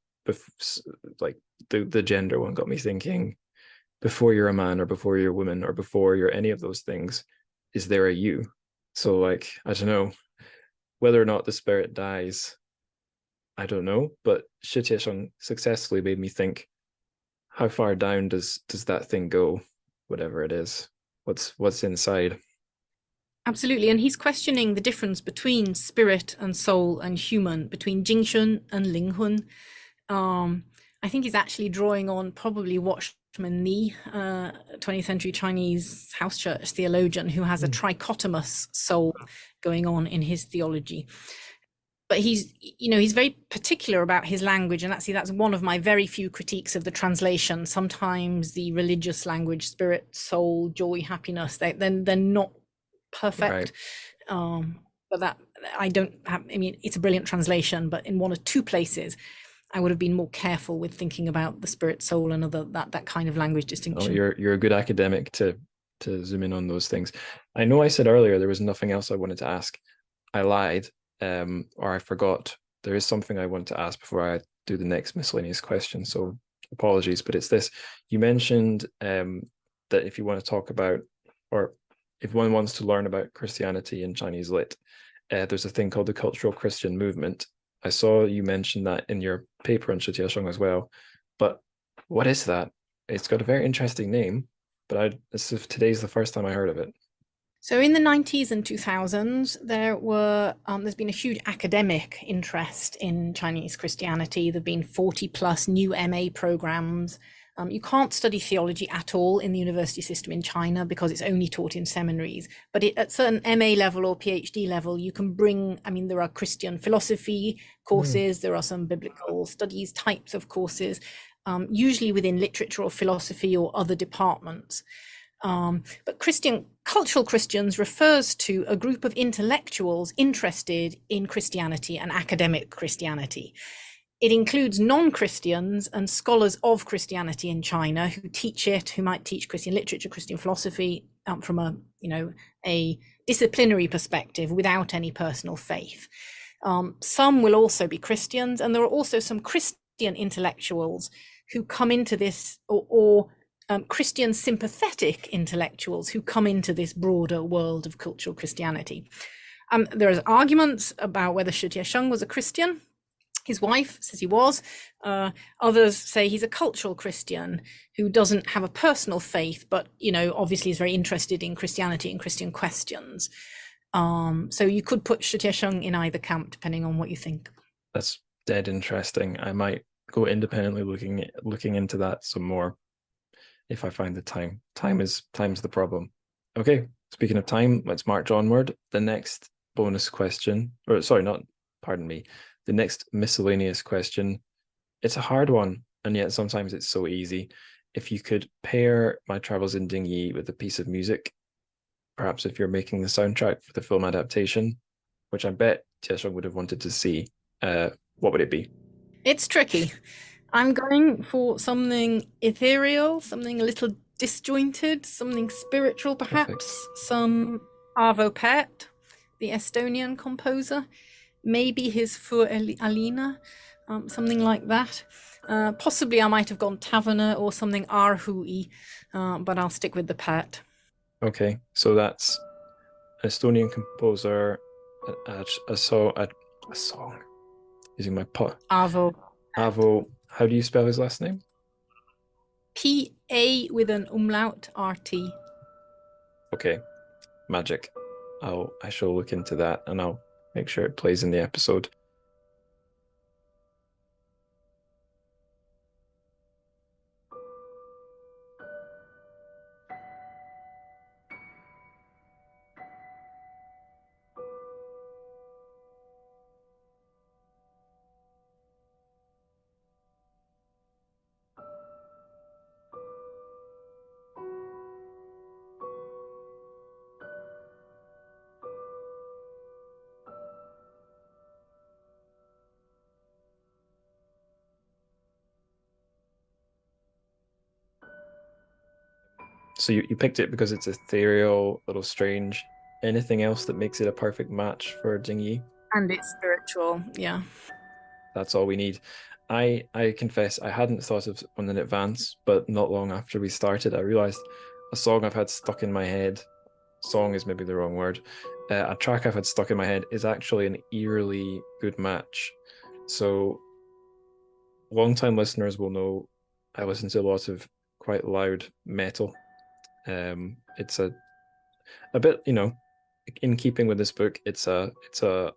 like the gender one got me thinking, before you're a man or before you're a woman or before you're any of those things, is there a you? So like, I don't know whether or not the spirit dies. I don't know, but Tiesheng successfully made me think, how far down does that thing go, whatever it is? What's inside? Absolutely. And he's questioning the difference between spirit and soul and human, between Jingshun and Linghun. I think he's actually drawing on probably Watchman Nee, 20th century Chinese house church theologian, who has a trichotomous soul going on in his theology. But he's very particular about his language, and that's one of my very few critiques of the translation. Sometimes the religious language, spirit, soul, joy, happiness, they're not perfect. Right. But that I mean, it's a brilliant translation, but in one or two places I would have been more careful with thinking about the spirit, soul, and that kind of language distinction. Oh, you're a good academic to zoom in on those things. I know I said earlier there was nothing else I wanted to ask. I lied, or I forgot. There is something I want to ask before I do the next miscellaneous question, so apologies, but it's this. You mentioned that if you want to talk about, or if one wants to learn about Christianity in Chinese lit, there's a thing called the cultural Christian movement. I saw you mention that in your paper on Tiesheng as well, but what is that? It's got a very interesting name, but today's the first time I heard of it. So in the 90s and 2000s, there's been a huge academic interest in Chinese Christianity. There've been 40 plus new MA programs. You can't study theology at all in the university system in China because it's only taught in seminaries. But at certain MA level or PhD level, you can there are Christian philosophy courses, there are some biblical studies types of courses, usually within literature or philosophy or other departments. But cultural Christians refers to a group of intellectuals interested in Christianity and academic Christianity. It includes non-Christians and scholars of Christianity in China who teach it, who might teach Christian literature, Christian philosophy from a disciplinary perspective without any personal faith. Some will also be Christians, and there are also some Christian intellectuals who come into this, or Christian sympathetic intellectuals who come into this broader world of cultural Christianity. There are arguments about whether Tiesheng was a Christian. His wife says he was. Others say he's a cultural Christian who doesn't have a personal faith, but obviously is very interested in Christianity and Christian questions. So you could put Tiesheng in either camp, depending on what you think. That's dead interesting. I might go independently looking into that some more if I find the time. Time's the problem. Okay, speaking of time, let's march onward. The next bonus question, the next miscellaneous question, it's a hard one, and yet sometimes it's so easy. If you could pair My Travels in Dinghy with a piece of music, perhaps if you're making the soundtrack for the film adaptation, which I bet Tiesheng would have wanted to see, what would it be? It's tricky. I'm going for something ethereal, something a little disjointed, something spiritual perhaps. Perfect. Some Arvo Pärt, the Estonian composer, maybe his Für Alina, something like that. Possibly I might have gone Taverner or something Arhui, but I'll stick with the Pärt. Okay, so that's an Estonian composer, a song, using my pot. Arvo. How do you spell his last name? P-A with an umlaut, R-T. Okay, magic. I shall look into that, and I'll make sure it plays in the episode. So you picked it because it's ethereal, a little strange. Anything else that makes it a perfect match for Jingyi? And it's spiritual, yeah. That's all we need. I confess I hadn't thought of one in advance, but not long after we started, I realized a song I've had stuck in my head. Song is maybe the wrong word. A track I've had stuck in my head is actually an eerily good match. So long-time listeners will know I listen to a lot of quite loud metal. It's a bit, in keeping with this book. It's a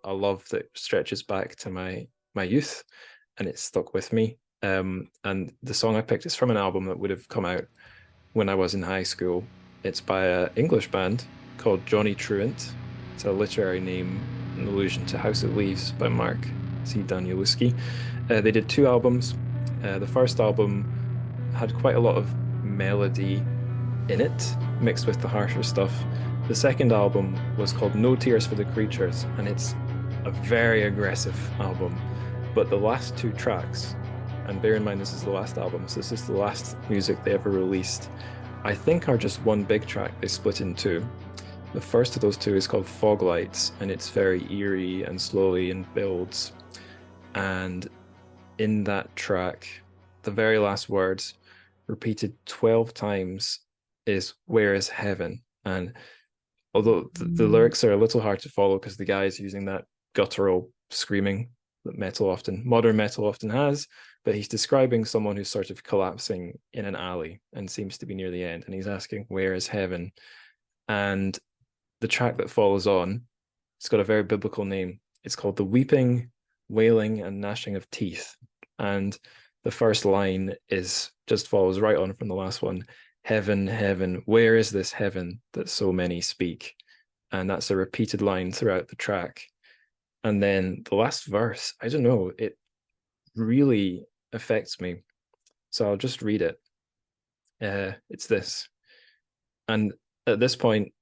love that stretches back to my youth, and it's stuck with me. And the song I picked is from an album that would have come out when I was in high school. It's by an English band called Johnny Truant. It's a literary name, an allusion to House of Leaves by Mark C. Danielewski. They did 2 albums. The first album had quite a lot of melody in it, mixed with the harsher stuff. The second album was called No Tears for the Creatures, and it's a very aggressive album. But the last 2 tracks, and bear in mind this is the last album, so this is the last music they ever released, I think are just one big track they split in 2. The first of those 2 is called Fog Lights, and it's very eerie and slowly and builds. And in that track, the very last words, repeated 12 times, is "Where is heaven?" And although the lyrics are a little hard to follow because the guy is using that guttural screaming that modern metal often has, but he's describing someone who's sort of collapsing in an alley and seems to be near the end, and he's asking, "Where is heaven?" And the track that follows on, it's got a very biblical name. It's called "The Weeping, Wailing, and Gnashing of Teeth." And the first line just follows right on from the last one. "Heaven, heaven, where is this heaven that so many speak?" And that's a repeated line throughout the track. And then the last verse, I don't know, it really affects me. So I'll just read it. It's this. And at this point,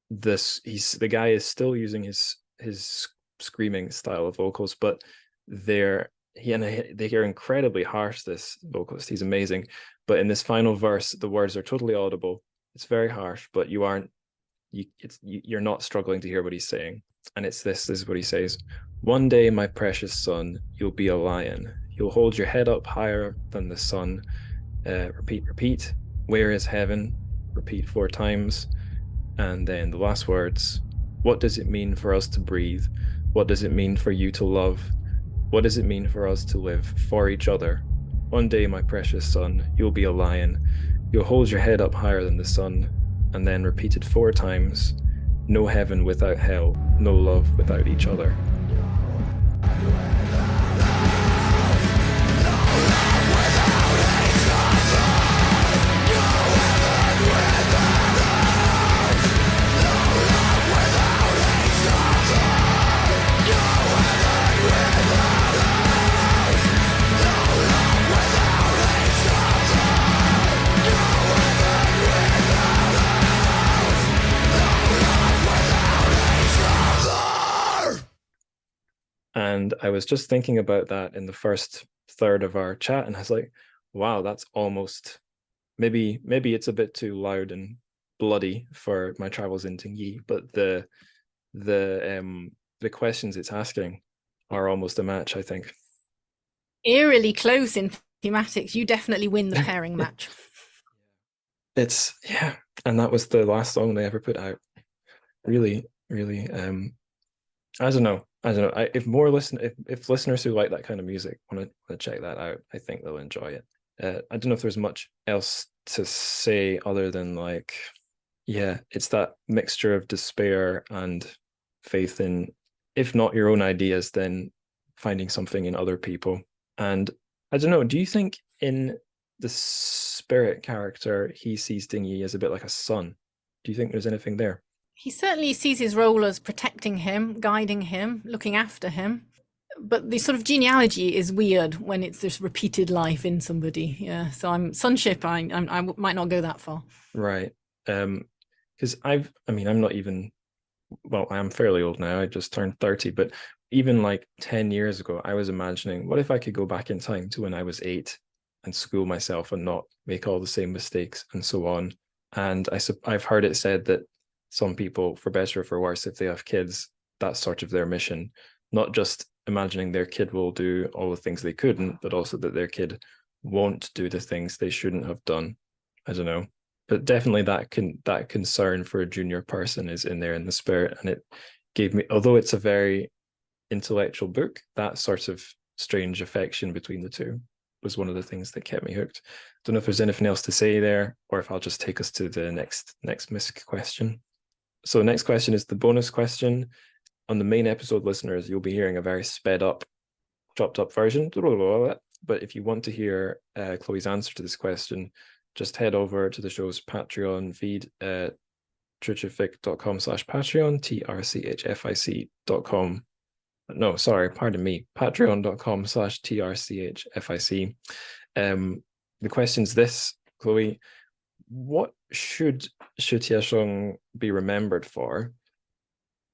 the guy is still using his screaming style of vocals, but they're incredibly harsh, this vocalist. He's amazing. But in this final verse, the words are totally audible. It's very harsh, but you're not struggling to hear what he's saying. And this is what he says: "One day, my precious son, you'll be a lion. You'll hold your head up higher than the sun." Repeat. "Where is heaven?" Repeat 4 times. And then the last words: "What does it mean for us to breathe? What does it mean for you to love? What does it mean for us to live for each other? One day, my precious son, you'll be a lion. You'll hold your head up higher than the sun." And then repeated 4 times: "No heaven without hell, no love without each other." And I was just thinking about that in the first third of our chat, and I was like, wow, that's almost, maybe it's a bit too loud and bloody for my travels in Tingyi, but the questions it's asking are almost a match, I think. Eerily close in thematics. You definitely win the pairing match. Yeah, and that was the last song they ever put out. Really, really, I don't know. If listeners who like that kind of music want to check that out, I think they'll enjoy it. I don't know if there's much else to say other than, like, Yeah, it's that mixture of despair and faith in, if not your own ideas, then finding something in other people. And I don't know, do you think in the spirit character, he sees Ding Yi as a bit like a son? Do you think there's anything there? He certainly sees his role as protecting him, guiding him, looking after him. But the sort of genealogy is weird when it's this repeated life in somebody. Yeah, so I'm sonship. I might not go that far. Right. Because I mean, I'm not even, well, I'm fairly old now. I just turned 30, but even like 10 years ago, I was imagining, what if I could go back in time to when I was 8 and school myself and not make all the same mistakes and so on. And I've heard it said that some people, for better or for worse, if they have kids, that's sort of their mission. Not just imagining their kid will do all the things they couldn't, but also that their kid won't do the things they shouldn't have done. I don't know. But definitely that concern for a junior person is in there in the spirit. And it gave me, although it's a very intellectual book, that sort of strange affection between the two was one of the things that kept me hooked. Don't know if there's anything else to say there, or if I'll just take us to the next Misc question. So the next question is the bonus question. On the main episode, listeners, you'll be hearing a very sped up, chopped up version. But if you want to hear Chloe's answer to this question, just head over to the show's Patreon feed at TrChFic.com/Patreon, TrChFic.com. No, sorry, pardon me, patreon.com/TrChFic. The question's this, Chloe, what should Tiesheng be remembered for?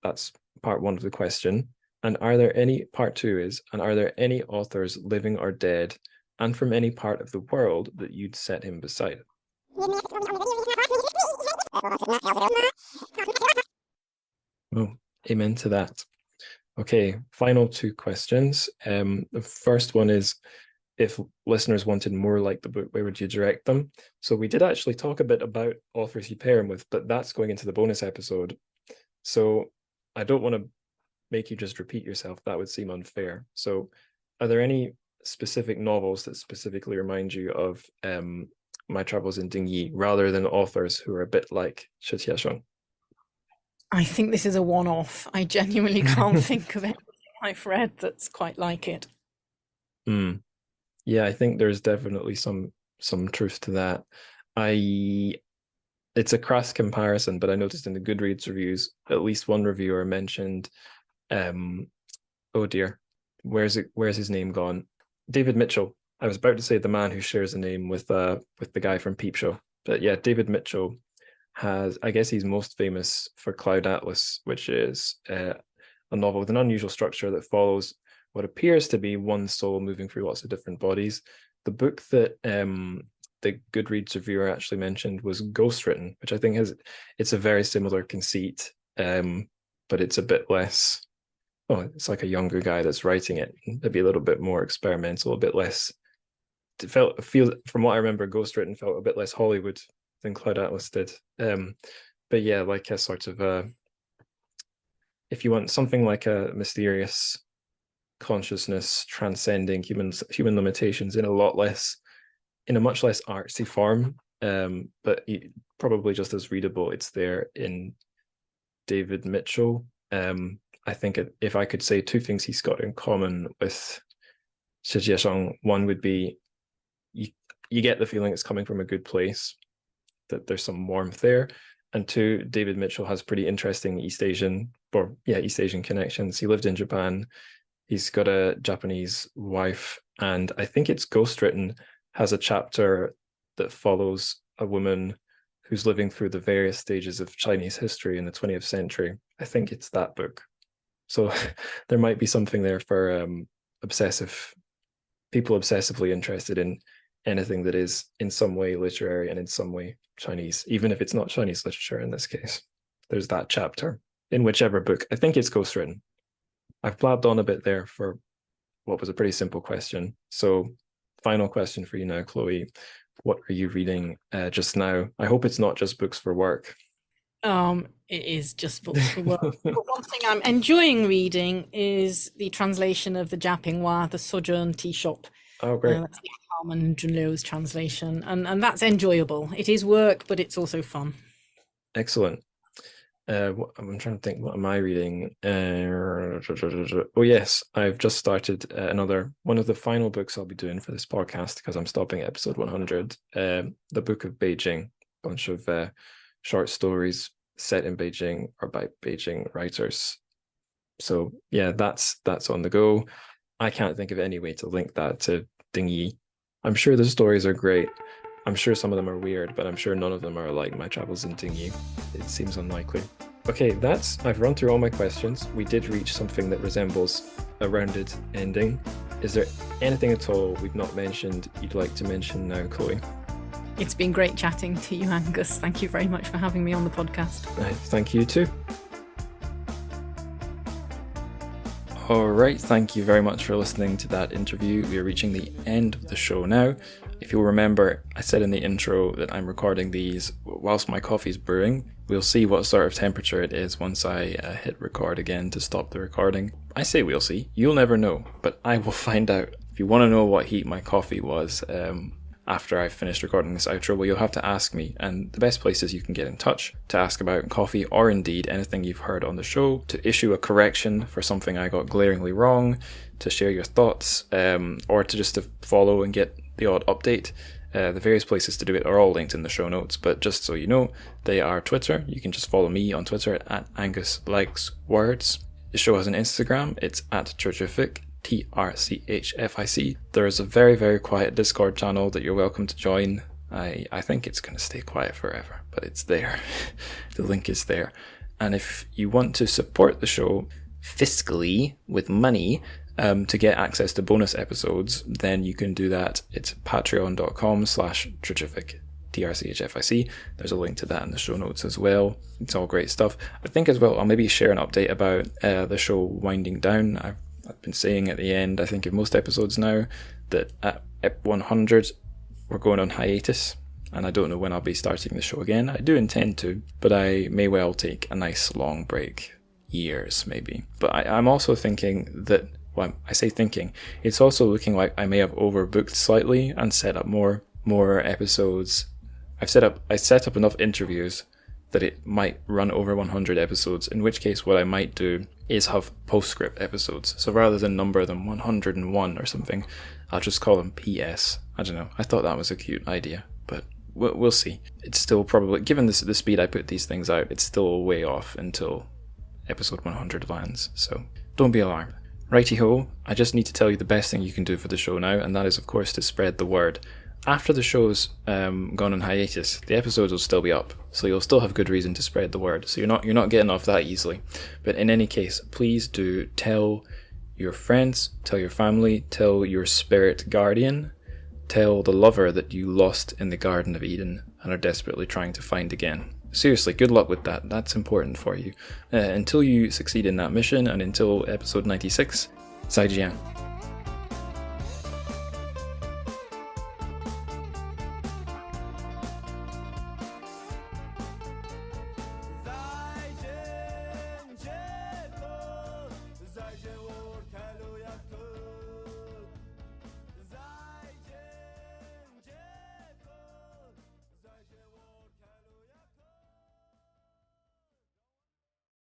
That's part one of the question. And are there any, part two is, and are there any authors living or dead and from any part of the world that you'd set him beside? Oh, amen to that. Okay, final two questions. The first one is, if listeners wanted more like the book, where would you direct them? So we did actually talk a bit about authors you pair him with, but that's going into the bonus episode. So I don't want to make you just repeat yourself. That would seem unfair. So are there any specific novels that specifically remind you of My Travels in Ding Yi, rather than authors who are a bit like Tiesheng? I think this is a one-off. I genuinely can't think of anything I've read that's quite like it. Yeah, I think there's definitely some truth to that. It's a crass comparison, but I noticed in the Goodreads reviews, at least one reviewer mentioned, oh dear, where's his name gone? David Mitchell. I was about to say the man who shares a name with the guy from Peep Show, but yeah, David Mitchell has, I guess he's most famous for Cloud Atlas, which is a novel with an unusual structure that follows what appears to be one soul moving through lots of different bodies. The book that the Goodreads reviewer actually mentioned was Ghostwritten, which I think it's a very similar conceit, but it's a bit less. Oh, it's like a younger guy that's writing it. Maybe a little bit more experimental, a bit less. Feels from what I remember, Ghostwritten felt a bit less Hollywood than Cloud Atlas did. But yeah, like a sort of if you want something like a mysterious consciousness transcending human limitations in a much less artsy form, but probably just as readable, it's there in David Mitchell. I think if I could say two things he's got in common with Tiesheng, one would be you get the feeling it's coming from a good place, that there's some warmth there. And two, David Mitchell has pretty interesting East Asian connections. He lived in Japan. He's got a Japanese wife, and I think it's Ghostwritten has a chapter that follows a woman who's living through the various stages of Chinese history in the 20th century. I think it's that book. So there might be something there for people obsessively interested in anything that is in some way literary and in some way Chinese, even if it's not Chinese literature in this case. There's that chapter in whichever book. I think it's Ghostwritten. I've blabbed on a bit there for what was a pretty simple question. So final question for you now, Chloe. What are you reading just now? I hope it's not just books for work. It is just books for work. But one thing I'm enjoying reading is the translation of the Japinghua, the Sojourn Tea Shop. Oh, great. That's Harman Junliu's translation, and that's enjoyable. It is work, but it's also fun. Excellent. I'm trying to think, what am I reading? Oh yes, I've just started another one of the final books I'll be doing for this podcast, because I'm stopping at episode 100. The Book of Beijing, a bunch of short stories set in Beijing or by Beijing writers. So yeah, that's on the go. I can't think of any way to link that to Dingyi. I'm sure the stories are great. I'm sure some of them are weird, but I'm sure none of them are like my travels in Dingyi. It seems unlikely. Okay, I've run through all my questions. We did reach something that resembles a rounded ending. Is there anything at all we've not mentioned you'd like to mention now, Chloë? It's been great chatting to you, Angus. Thank you very much for having me on the podcast. Thank you too. All right, thank you very much for listening to that interview. We are reaching the end of the show now. If you'll remember, I said in the intro that I'm recording these whilst my coffee's brewing. We'll see what sort of temperature it is once I hit record again to stop the recording. I say we'll see. You'll never know, but I will find out. If you want to know what heat my coffee was after I finished recording this outro, well, you'll have to ask me. And the best places you can get in touch to ask about coffee, or indeed anything you've heard on the show, to issue a correction for something I got glaringly wrong, to share your thoughts, or to just to follow and get the odd update. The various places to do it are all linked in the show notes, but just so you know, they are Twitter. You can just follow me on Twitter at Angus Likes Words. The show has an Instagram. It's at TrChFic, TrChFic. There is a very, very quiet Discord channel that you're welcome to join. I think it's going to stay quiet forever, but it's there. The link is there. And if you want to support the show fiscally with money, to get access to bonus episodes, then you can do that. It's patreon.com/TrChFic, TrChFic. There's a link to that in the show notes as well. It's all great stuff. I think as well, I'll maybe share an update about the show winding down. I've been saying at the end, I think in most episodes now, that at ep 100 we're going on hiatus, and I don't know when I'll be starting the show again. I do intend to, but I may well take a nice long break. Years maybe. But I'm also thinking that, well, I say thinking, it's also looking like I may have overbooked slightly and set up more episodes. I set up enough interviews that it might run over 100 episodes, in which case what I might do is have postscript episodes. So rather than number them 101 or something, I'll just call them PS. I don't know. I thought that was a cute idea, but we'll see. It's still probably, given the speed I put these things out, it's still way off until episode 100 lands, so don't be alarmed. Righty-ho, I just need to tell you the best thing you can do for the show now, and that is of course to spread the word. After the show's gone on hiatus, the episodes will still be up, so you'll still have good reason to spread the word, so you're not getting off that easily. But in any case, please do tell your friends, tell your family, tell your spirit guardian, tell the lover that you lost in the Garden of Eden and are desperately trying to find again. Seriously, good luck with that. That's important for you. Until you succeed in that mission, and until episode 96, 再见。